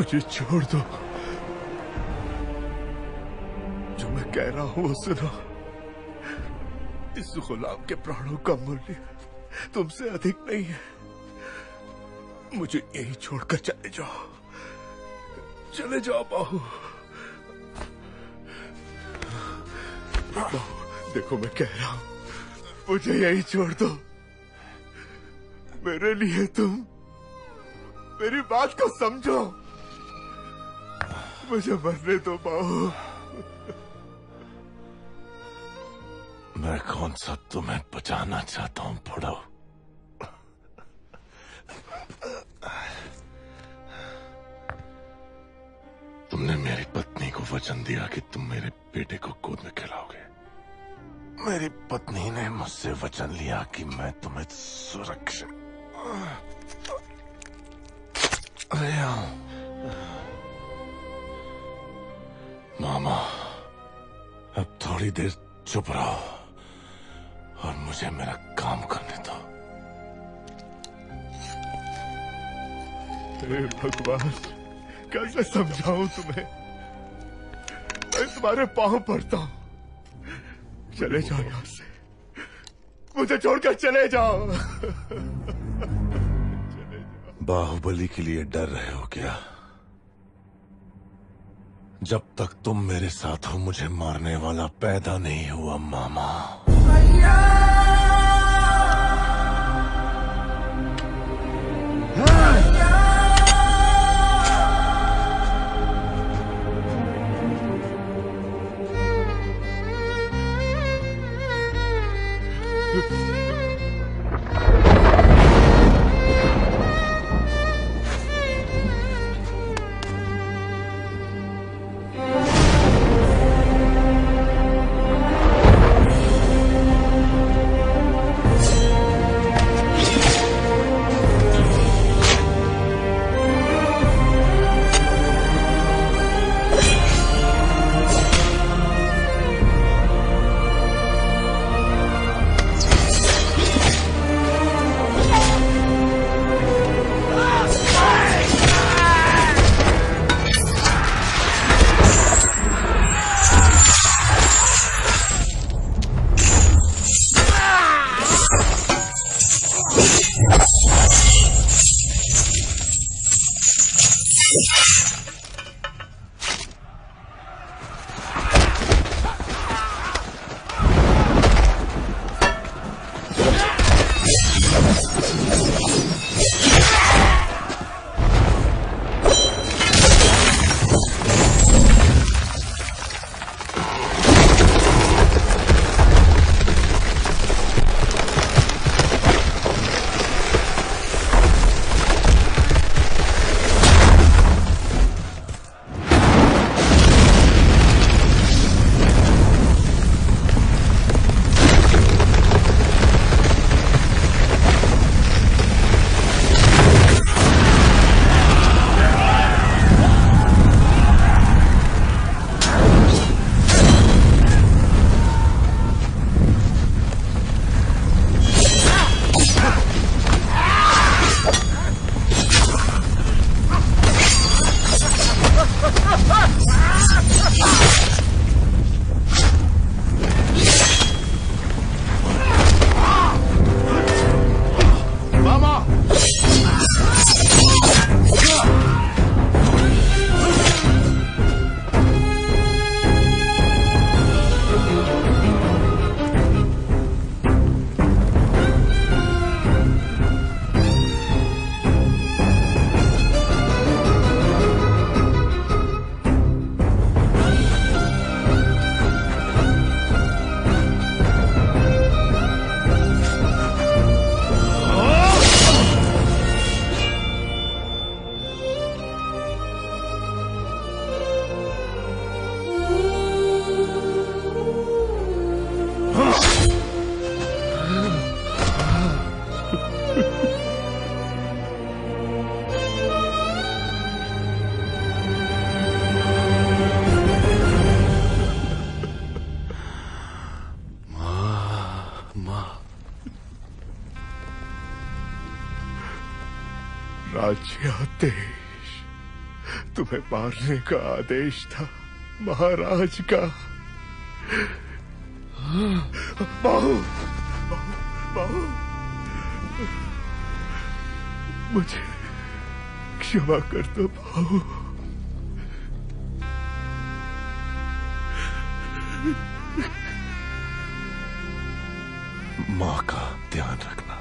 मुझे छोड़ दो। जो मैं कह रहा हूं वो सुनो। इस गुलाम के प्राणों का मूल्य तुमसे अधिक नहीं है। मुझे यही छोड़कर चले जाओ, चले जाओ बाहु। बाहु, देखो मैं कह रहा हूं, मुझे यही छोड़ दो। मेरे लिए तुम मेरी बात को समझो। मुझे मरने दो बाहु। मैं कौन सा तुम्हें बचाना चाहता हूं बुढ़ो। तुमने मेरी पत्नी को वचन दिया कि तुम मेरे बेटे को गोद में खिलाओगे। मेरी पत्नी ने मुझसे वचन लिया कि मैं तुम्हें सुरक्षित मामा, अब थोड़ी देर चुप रहो और मुझे मेरा काम करने दो। हे भगवान, कैसे समझाऊं तुम्हें। मैं तुम्हारे पांव पड़ता हूं। चले जाओ यहां से, मुझे छोड़कर चले जाओ। बाहुबली के लिए डर रहे हो क्या? जब तक तुम मेरे साथ हो मुझे मारने वाला पैदा नहीं हुआ मामा। राज्याधीश, तुम्हें मारने का आदेश था महाराज का। बाहु, बाहु, मुझे क्षमा कर दो बाहु। माँ का ध्यान रखना।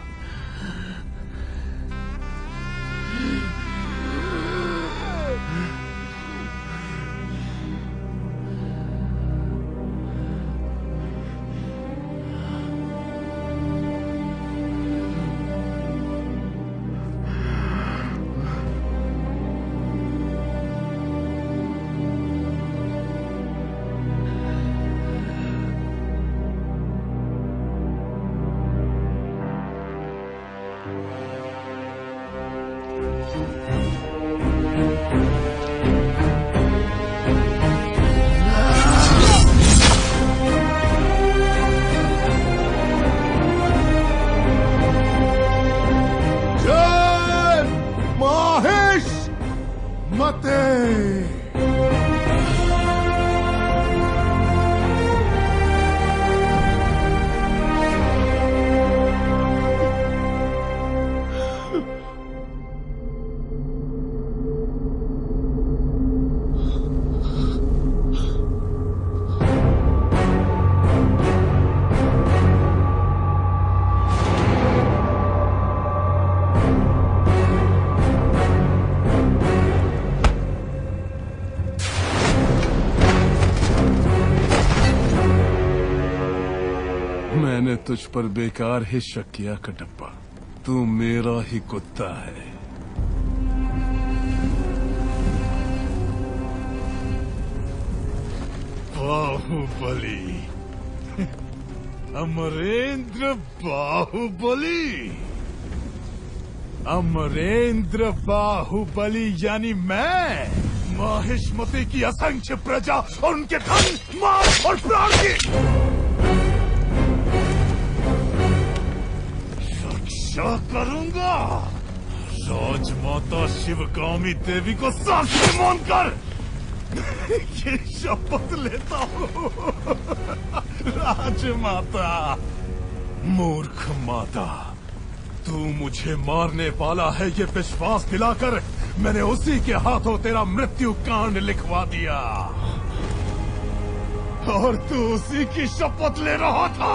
मैंने तुझ पर बेकार ही शक किया कटप्पा। तू मेरा ही कुत्ता है। बाहुबली, अमरेंद्र बाहुबली, अमरेंद्र बाहुबली यानी मैं, माहिष्मति की असंख्य प्रजा और उनके धन, माल और प्राण की रक्षा करूंगा। राजमाता शिवगामी देवी को साक्षी मानकर ये शपथ लेता हूँ। राजमाता, मूर्ख माता, तू मुझे मारने वाला है ये विश्वास दिलाकर मैंने उसी के हाथों तेरा मृत्यु कांड लिखवा दिया और तू उसी की शपथ ले रहा था।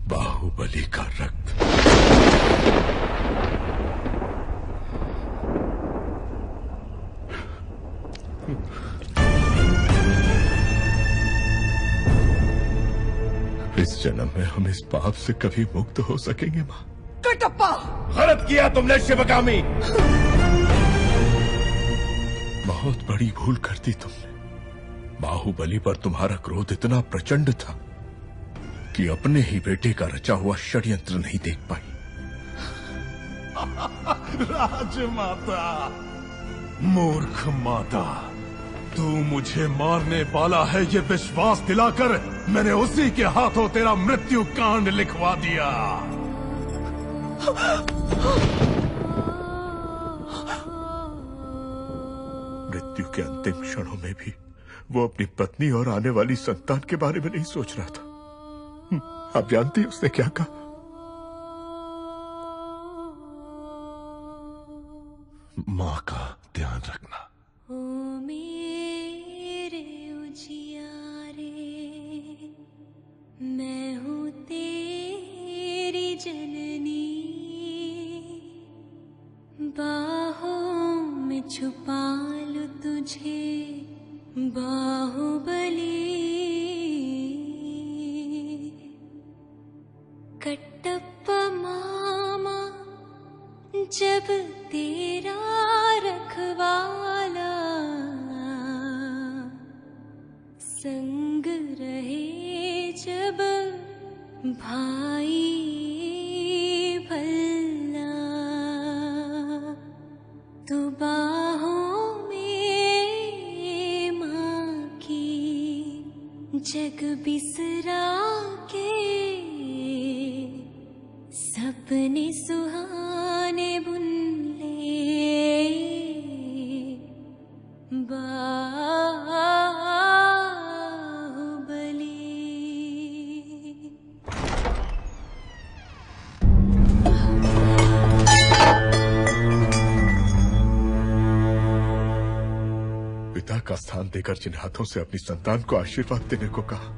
बाहुबली का रक्त इस जन्म में हम इस पाप से कभी मुक्त हो सकेंगे माँ? कटप्पा, गलत किया तुमने शिवगामी। बहुत बड़ी भूल कर दी तुमने। बाहुबली पर तुम्हारा क्रोध इतना प्रचंड था कि अपने ही बेटे का रचा हुआ षड्यंत्र नहीं देख पाई। राजमाता, मूर्ख माता, तू मुझे मारने वाला है ये विश्वास दिलाकर मैंने उसी के हाथों तेरा मृत्यु कांड लिखवा दिया। मृत्यु के अंतिम क्षणों में भी वो अपनी पत्नी और आने वाली संतान के बारे में नहीं सोच रहा था। आप जानती हैं उसने क्या कहा? माँ का ध्यान रखना। ओ मेरे उजियारे बाहों में छुपा लूं तुझे बाहुबली, कटप्पा मामा जब तेरा रखवाला, संग रहे जब भाई भल्ला, तू बाहों में माँ की जग बिसरा के, सपने सुहाने बुन ले पिता का स्थान देकर जिन हाथों से अपनी संतान को आशीर्वाद देने को कहा,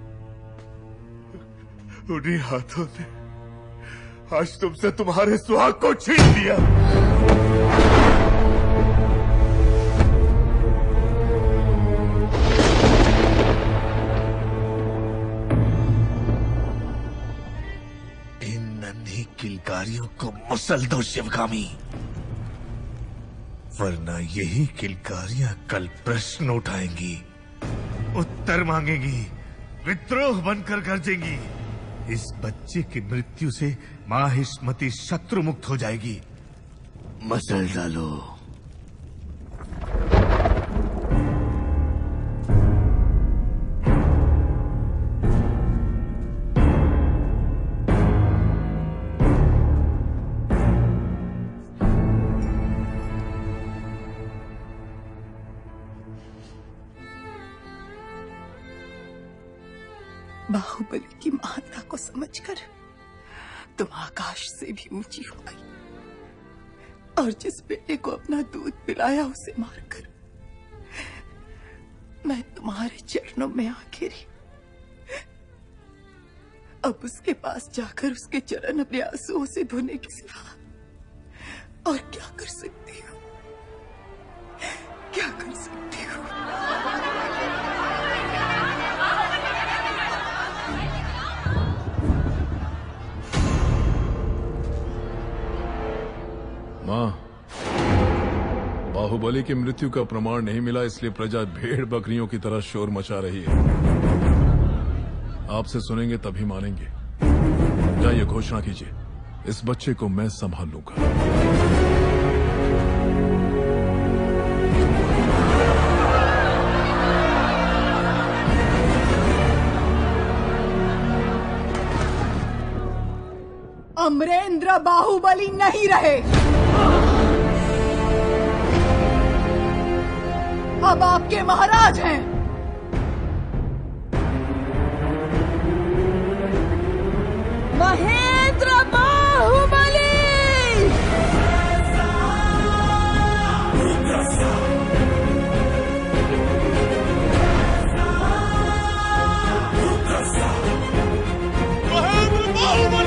उन्हीं हाथों ने आज तुमसे तुम्हारे सुहाग को छीन लिया। इन नन्ही किलकारियों को मुसल दो शिवगामी, वरना यही किलकारियां कल प्रश्न उठाएंगी, उत्तर मांगेंगी, विद्रोह बनकर गरजेंगी। इस बच्चे की मृत्यु से माहिष्मती शत्रु मुक्त हो जाएगी। मसल डालो। बाहुबली की महानता को समझकर तुम आकाश से भी ऊंची हो गई, और जिस बेटे को अपना दूध पिलाया उसे मारकर मैं तुम्हारे चरणों में आ गिरी। अब उसके पास जाकर उसके चरण अपने आंसुओं से धोने के सिवा और क्या कर सकती हूँ, क्या कर सकती हूँ? मां, बाहुबली की मृत्यु का प्रमाण नहीं मिला, इसलिए प्रजा भेड़ बकरियों की तरह शोर मचा रही है। आपसे सुनेंगे तभी मानेंगे। जाइए घोषणा कीजिए, इस बच्चे को मैं संभाल लूंगा। अमरेंद्र बाहुबली नहीं रहे, अब आपके महाराज हैं। महेंद्र बाहुबली। महेंद्र बाहुबली।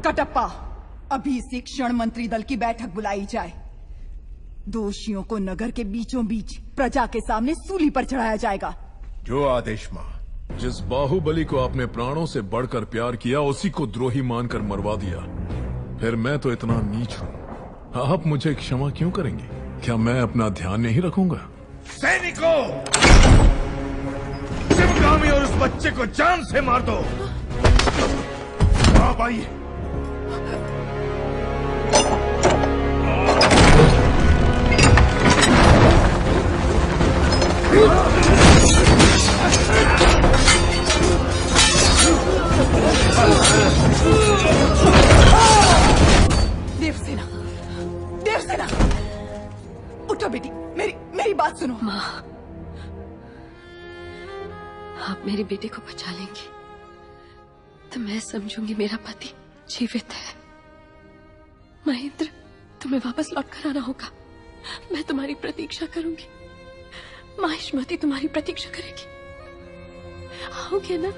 कटप्पा, अभी इसी क्षण मंत्री दल की बैठक बुलाई जाए। दोषियों को नगर के बीचों बीच प्रजा के सामने सूली पर चढ़ाया जाएगा। जो आदेश मां। जिस बाहुबली को आपने प्राणों से बढ़कर प्यार किया, उसी को द्रोही मानकर मरवा दिया। फिर मैं तो इतना नीच हूं, आप मुझे क्षमा क्यों करेंगे? क्या मैं अपना ध्यान नहीं रखूंगा? सैनिकों, शिवगामी और उस बच्चे को जान से मार दो। आप आइए। देवसेना, देवसेना, उठो बेटी, मेरी बात सुनो। माँ, आप मेरे बेटे को बचा लेंगी तो मैं समझूंगी मेरा पति जीवित है। महेंद्र, तुम्हें वापस लौट कर आना होगा। मैं तुम्हारी प्रतीक्षा करूंगी। माहिष्मती तुम्हारी प्रतीक्षा करेगी। आओगे ना?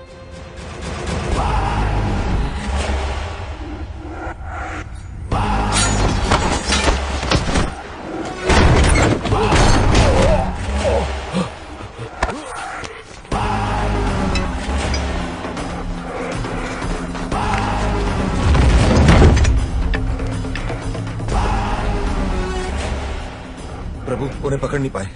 प्रभु, उन्हें पकड़ नहीं पाए।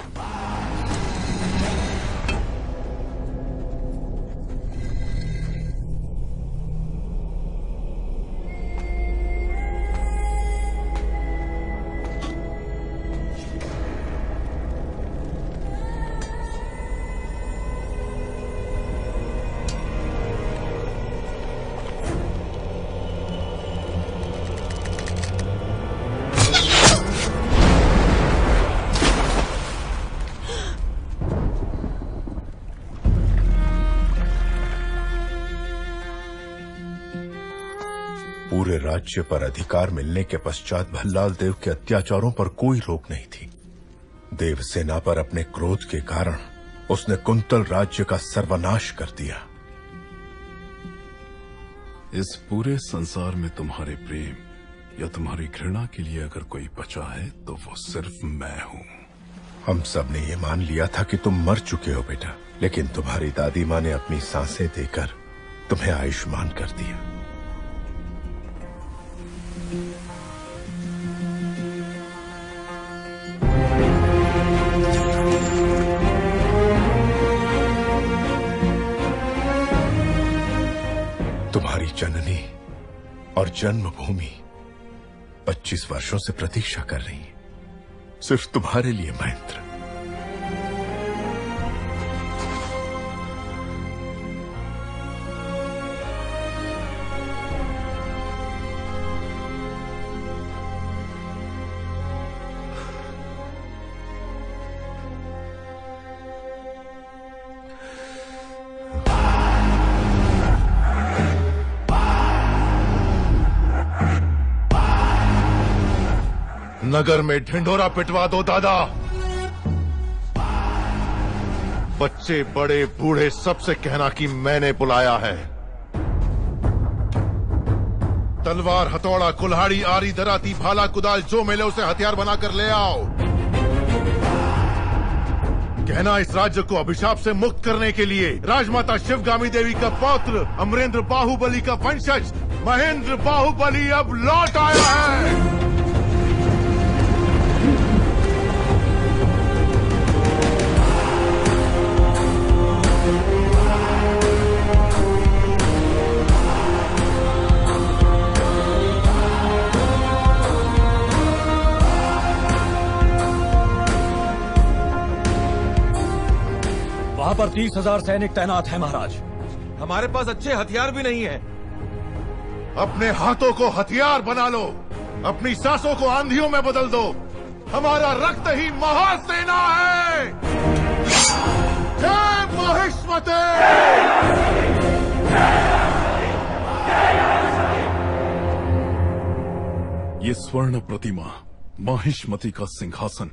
पूरे राज्य पर अधिकार मिलने के पश्चात भल्लाल देव के अत्याचारों पर कोई रोक नहीं थी। देवसेना पर अपने क्रोध के कारण उसने कुंतल राज्य का सर्वनाश कर दिया। इस पूरे संसार में तुम्हारे प्रेम या तुम्हारी घृणा के लिए अगर कोई बचा है तो वो सिर्फ मैं हूँ। हम सब ने ये मान लिया था कि तुम मर चुके हो बेटा, लेकिन तुम्हारी दादी माँ ने अपनी सांसें देकर तुम्हें आयुष्मान कर दिया। तुम्हारी जननी और जन्मभूमि 25 वर्षों से प्रतीक्षा कर रही है, सिर्फ तुम्हारे लिए महेंद्र। नगर में ढिंढोरा पिटवा दो दादा। बच्चे बड़े बूढ़े सबसे कहना कि मैंने बुलाया है। तलवार, हथौड़ा, कुल्हाड़ी, आरी, दराती, भाला, कुदाल जो मिले उसे हथियार बनाकर ले आओ। कहना इस राज्य को अभिशाप से मुक्त करने के लिए राजमाता शिवगामी देवी का पौत्र अमरेंद्र बाहुबली का वंशज महेंद्र बाहुबली अब लौट आया है। वहां पर 30,000 सैनिक तैनात हैं महाराज। हमारे पास अच्छे हथियार भी नहीं है। अपने हाथों को हथियार बना लो, अपनी सांसों को आंधियों में बदल दो। हमारा रक्त ही महासेना है। जय महिष्मती। ये स्वर्ण प्रतिमा, माहिष्मती का सिंहासन,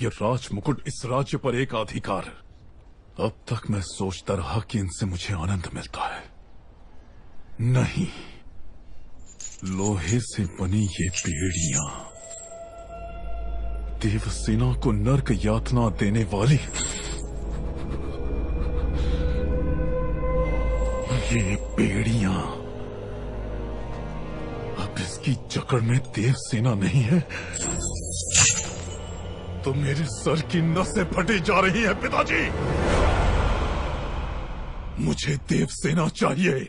ये राज मुकुट इस राज्य पर एक अधिकार है। अब तक मैं सोचता रहा कि इनसे मुझे आनंद मिलता है, नहीं, लोहे से बनी ये बेड़ियां देवसेना को नर्क यातना देने वाली, ये बेड़ियां अब इसकी जकड़ में देवसेना नहीं है तो मेरे सर की नसें फटी जा रही हैं पिताजी। मुझे देवसेना चाहिए।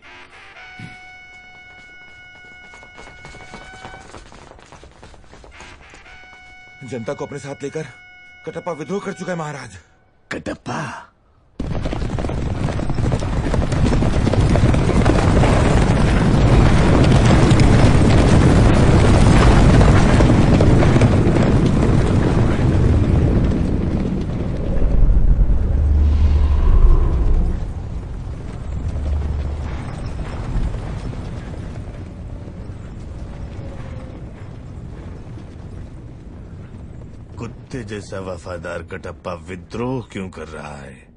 जनता को अपने साथ लेकर कटप्पा विद्रोह कर चुका है महाराज। कटप्पा? कुत्ते जैसा वफादार कटप्पा विद्रोह क्यों कर रहा है?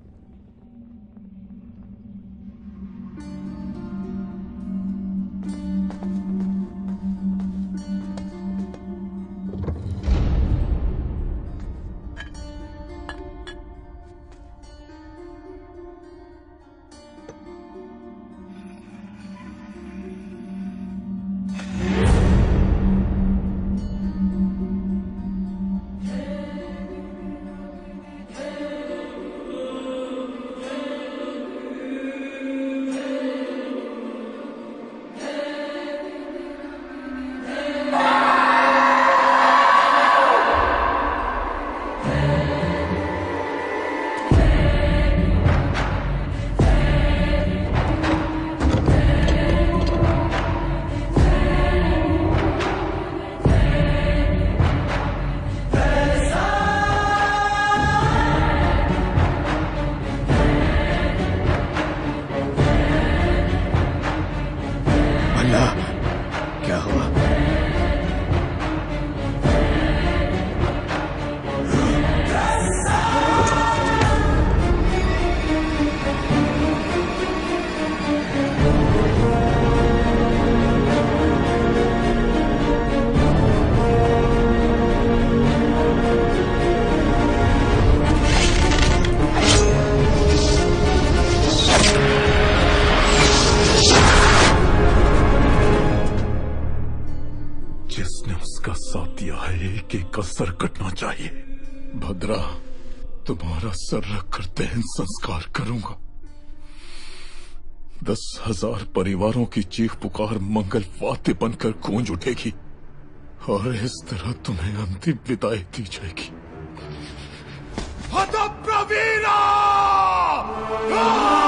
क्या हुआ? साथ दिया है एक एक का सर कटना चाहिए। भद्रा, तुम्हारा सर रखकर दहन संस्कार करूंगा। 10,000 परिवारों की चीख पुकार मंगल वाद्य बनकर गूंज उठेगी और इस तरह तुम्हें अंतिम विदाई दी जाएगी। हतप्रवीरा! Ah!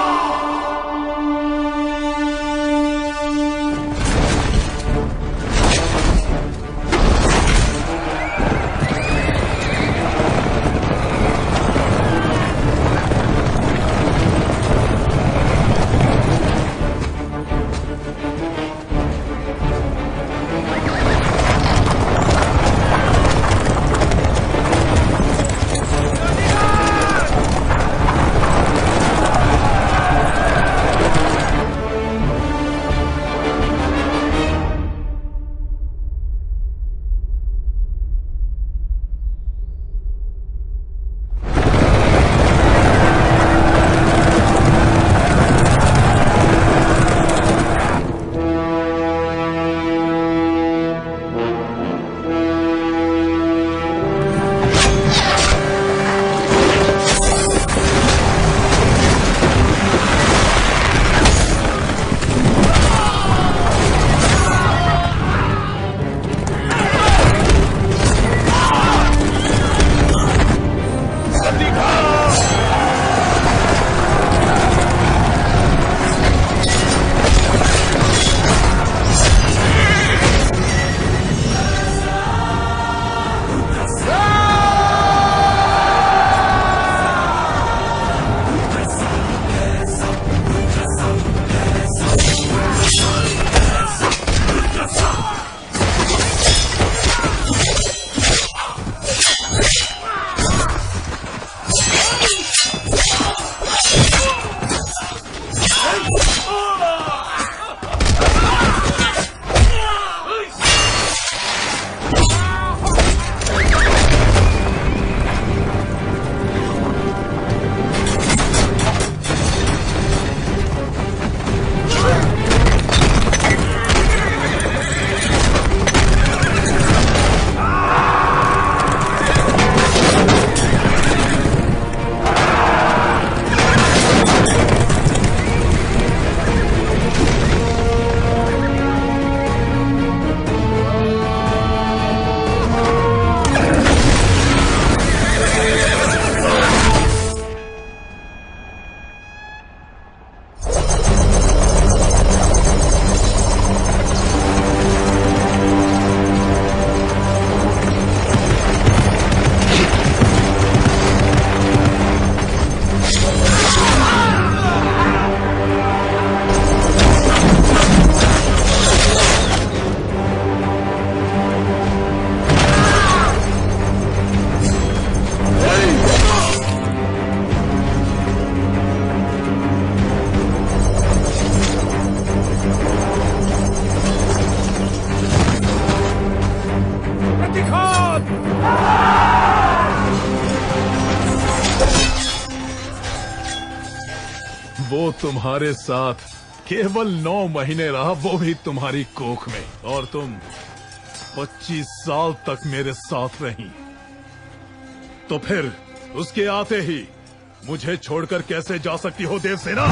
वो तुम्हारे साथ केवल 9 महीने रहा, वो भी तुम्हारी कोख में, और तुम 25 साल तक मेरे साथ रही। तो फिर उसके आते ही मुझे छोड़कर कैसे जा सकती हो देवसेना?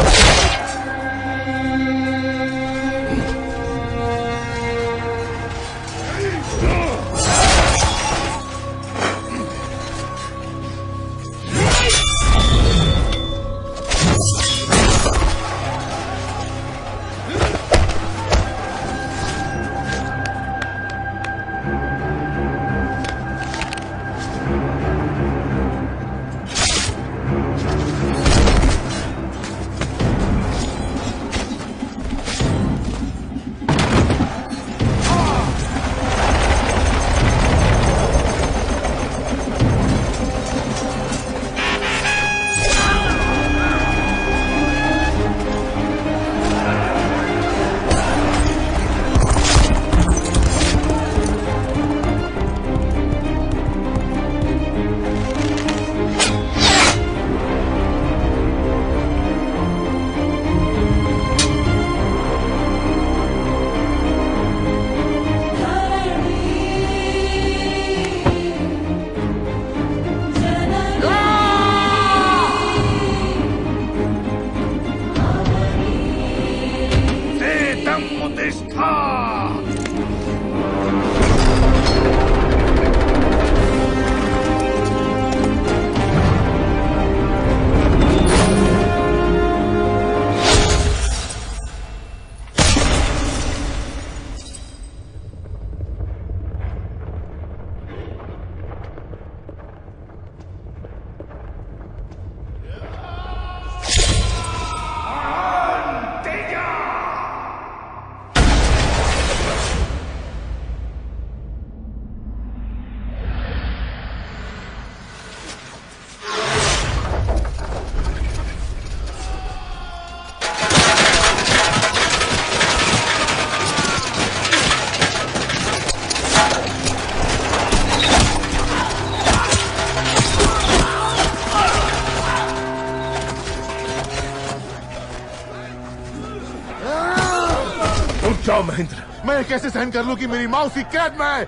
जाओ महेंद्र, मैं कैसे सहन कर लूं कि मेरी माँ उसी कैद में है?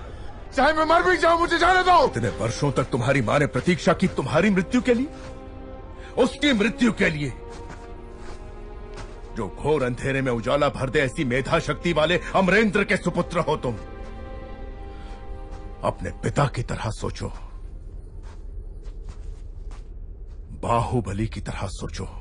चाहे मैं मर भी जाऊं, मुझे जाने दो। इतने वर्षों तक तुम्हारी माँ ने प्रतीक्षा की तुम्हारी मृत्यु के लिए, उसकी मृत्यु के लिए जो घोर अंधेरे में उजाला भर दे, ऐसी मेधा शक्ति वाले अमरेंद्र के सुपुत्र हो तुम। अपने पिता की तरह सोचो, बाहुबली की तरह सोचो।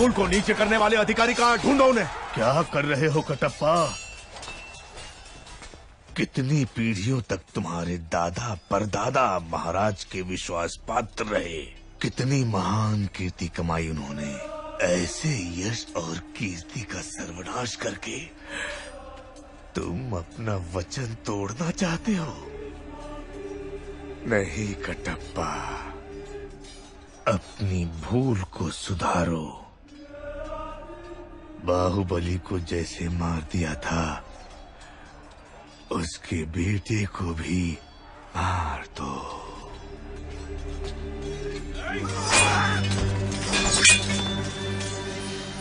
भूल को नीचे करने वाले अधिकारी का ढूंढो उन्हें। क्या कर रहे हो कटप्पा? कितनी पीढ़ियों तक तुम्हारे दादा परदादा महाराज के विश्वास पात्र रहे, कितनी महान कीर्ति कमाई उन्होंने। ऐसे यश और कीर्ति का सर्वनाश करके तुम अपना वचन तोड़ना चाहते हो? नहीं कटप्पा, अपनी भूल को सुधारो। बाहुबली को जैसे मार दिया था, उसके बेटे को भी मार दो।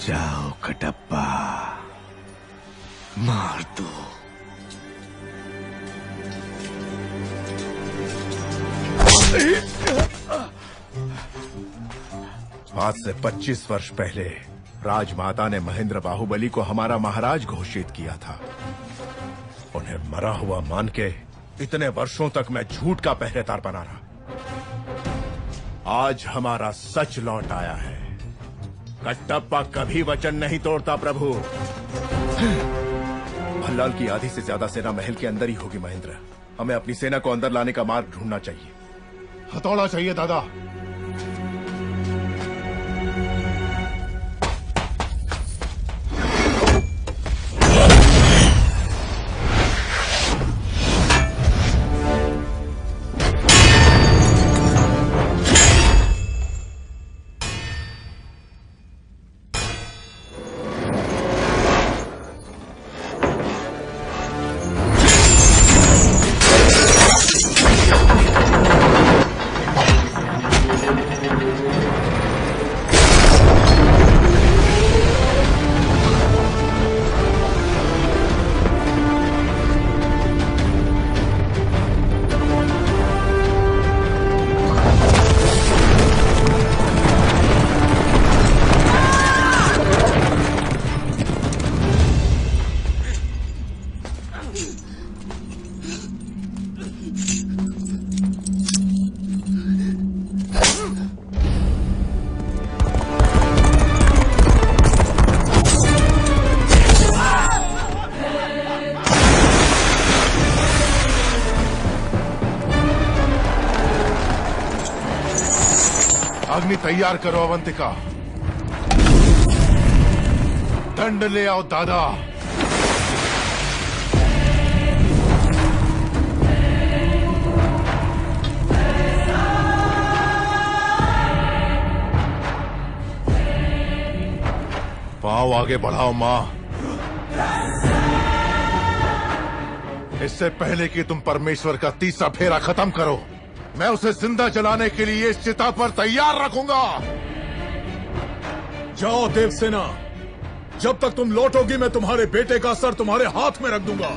जाओ कटप्पा, मार दो। आज से 25 वर्ष पहले राजमाता ने महेंद्र बाहुबली को हमारा महाराज घोषित किया था। उन्हें मरा हुआ मान के इतने वर्षों तक मैं झूठ का पहरेदार बना रहा। आज हमारा सच लौट आया है। कटप्पा कभी वचन नहीं तोड़ता प्रभु। भल्लाल की आधी से ज्यादा सेना महल के अंदर ही होगी महेंद्र। हमें अपनी सेना को अंदर लाने का मार्ग ढूंढना चाहिए। हथौड़ा चाहिए दादा। अग्नि तैयार करो अवंतिका। दंड ले आओ दादा। पांव आगे बढ़ाओ मां। इससे पहले कि तुम परमेश्वर का तीसरा फेरा खत्म करो, मैं उसे जिंदा जलाने के लिए इस चिता पर तैयार रखूंगा। जाओ देवसेना, जब तक तुम लौटोगी मैं तुम्हारे बेटे का सर तुम्हारे हाथ में रख दूंगा।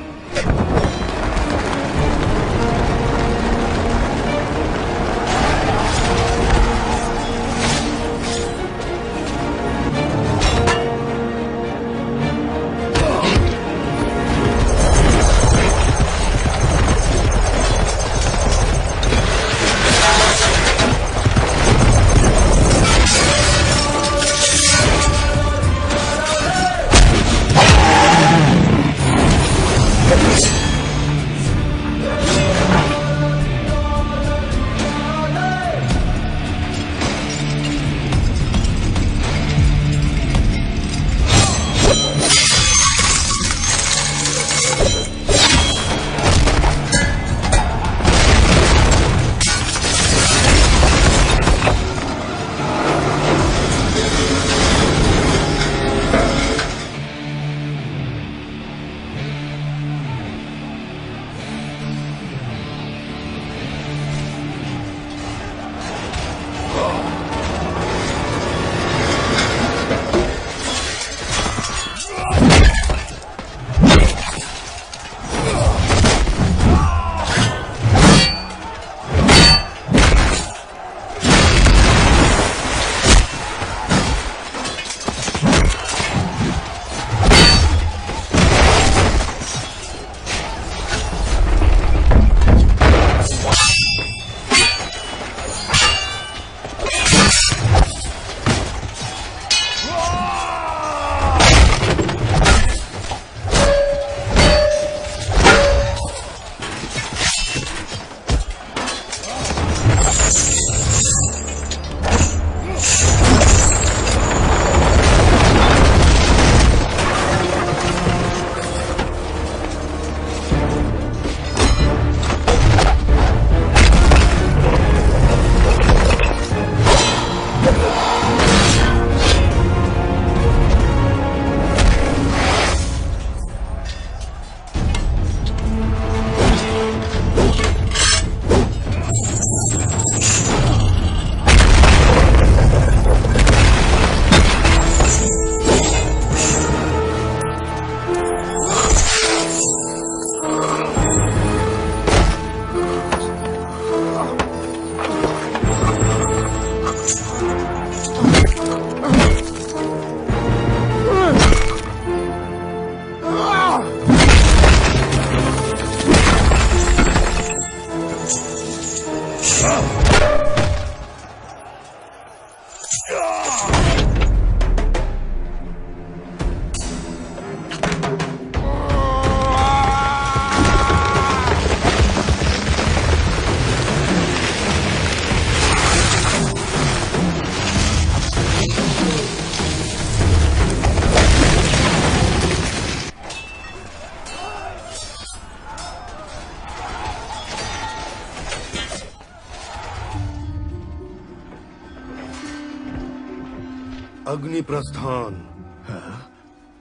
अग्नि प्रस्थान।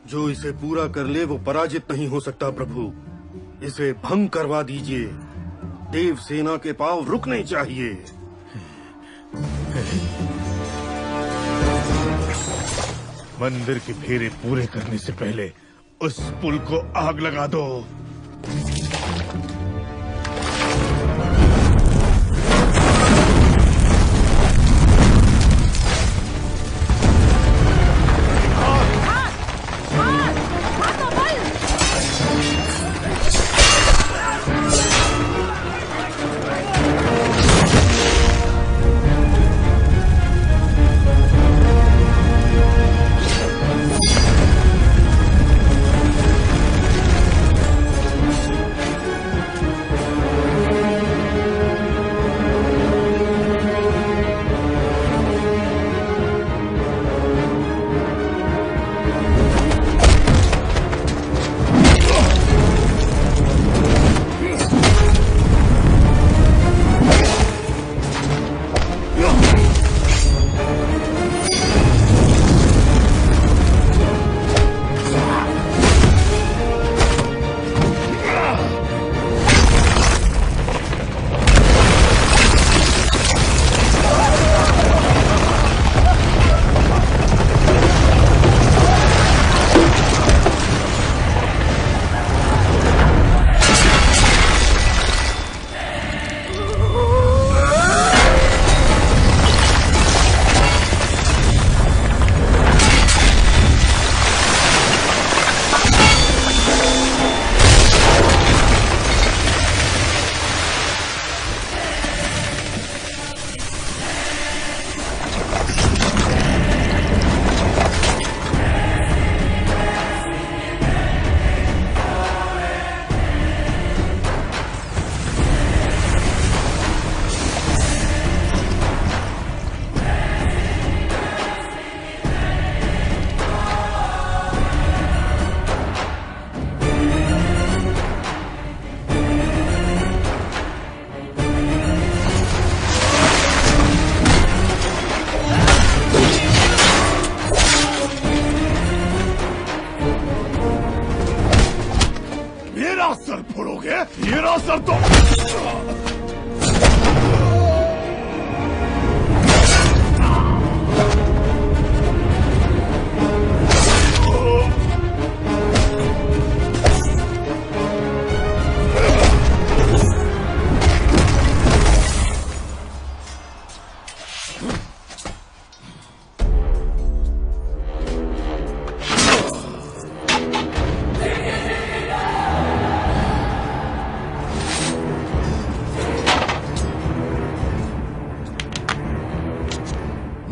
जो इसे पूरा कर ले वो पराजित नहीं हो सकता प्रभु। इसे भंग करवा दीजिए। देव सेना के पांव रुकने चाहिए। मंदिर के फेरे पूरे करने से पहले उस पुल को आग लगा दो।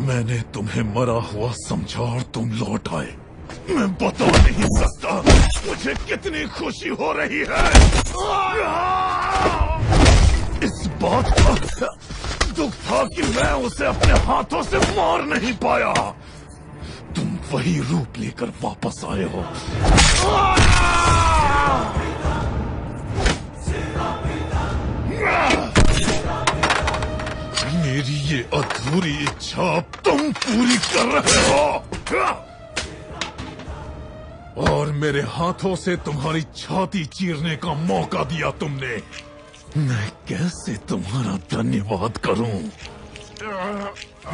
मैंने तुम्हें मरा हुआ समझा और तुम लौट आए। मैं बता नहीं सकता मुझे कितनी खुशी हो रही है। इस बात का दुख था कि मैं उसे अपने हाथों से मार नहीं पाया। तुम वही रूप लेकर वापस आए हो। मेरी ये अधूरी इच्छा तुम पूरी कर रहे हो और मेरे हाथों से तुम्हारी छाती चीरने का मौका दिया तुमने। मैं कैसे तुम्हारा धन्यवाद करूं?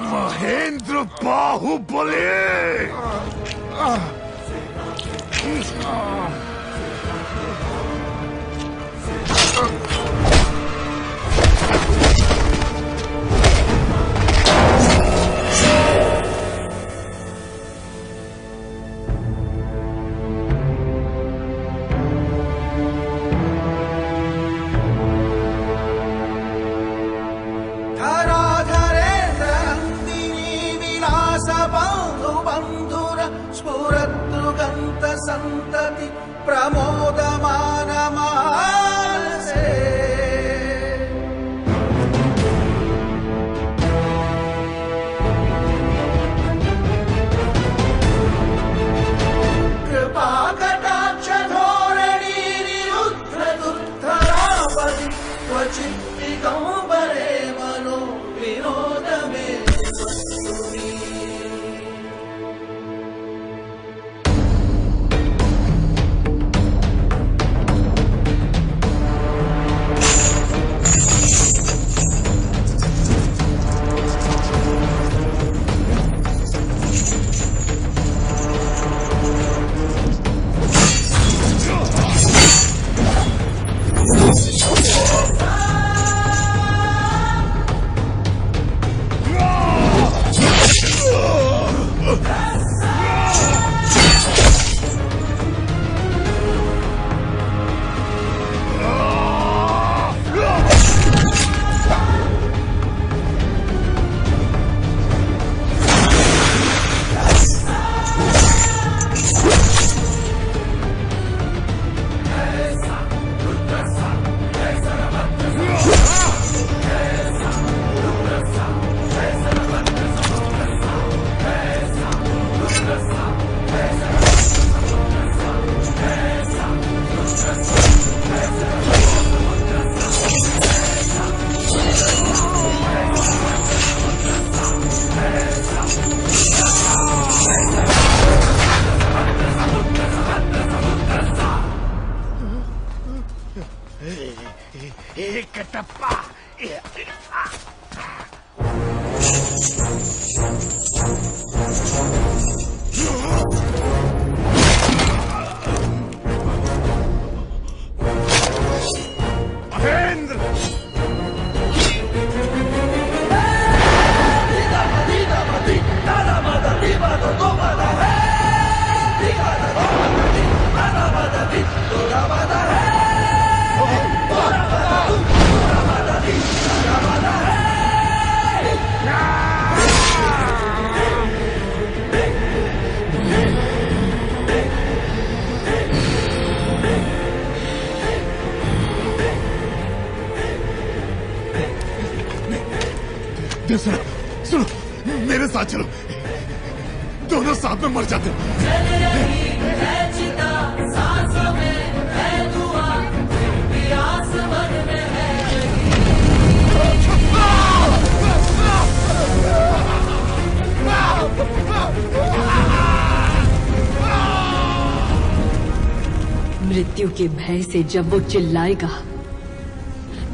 महेंद्र बाहुबली! था सन्तति प्रमोदमानमानसे कृपाकटाक्ष धोरणी निरुद्धदुर्धरापदि क्वचित् दिगम्बरे मनो विनोदमे वस्तुनि। कटप्पा महेंद्र सुनो सुनो मेरे साथ चलो, दोनों साथ में मर जाते मृत्यु के भय से जब वो चिल्लाएगा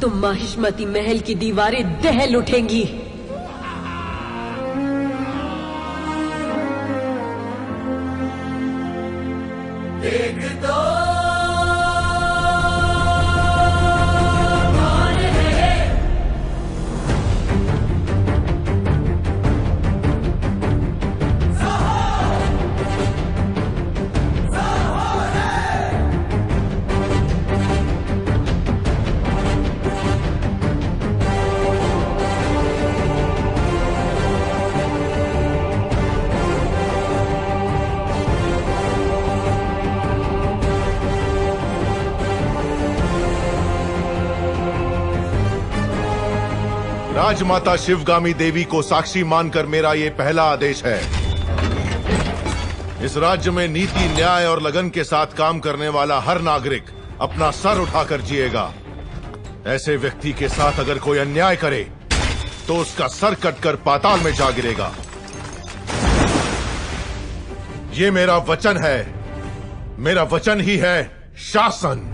तो माहिष्मती महल की दीवारें दहल उठेंगी। एक तो राजमाता शिवगामी देवी को साक्षी मानकर मेरा ये पहला आदेश है। इस राज्य में नीति, न्याय और लगन के साथ काम करने वाला हर नागरिक अपना सर उठाकर जिएगा। ऐसे व्यक्ति के साथ अगर कोई अन्याय करे तो उसका सर कटकर पाताल में जा गिरेगा। ये मेरा वचन है, मेरा वचन ही है शासन।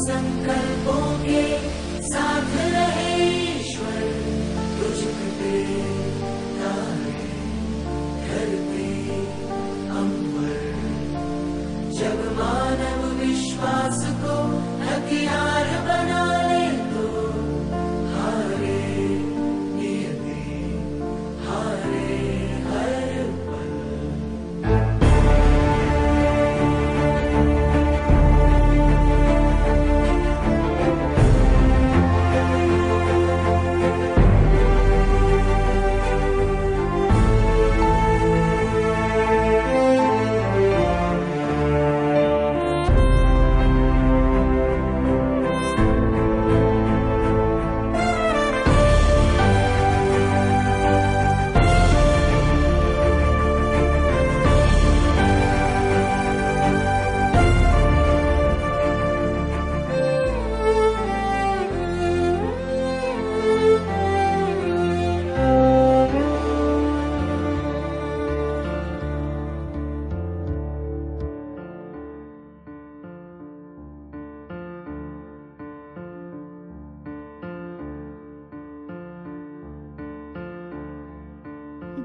संकल्पों के साथ रहे ईश्वर, तुझ पे तारे धरती अंबर। जब मानव विश्वास को हथियार बना ले तो हारे नियति, हारे हर पल।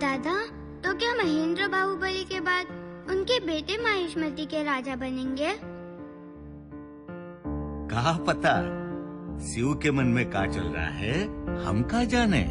दादा, तो क्या महेंद्र बाहुबली के बाद उनके बेटे माहिष्मती के राजा बनेंगे? कहा पता, शिव के मन में क्या चल रहा है हम क्या जाने।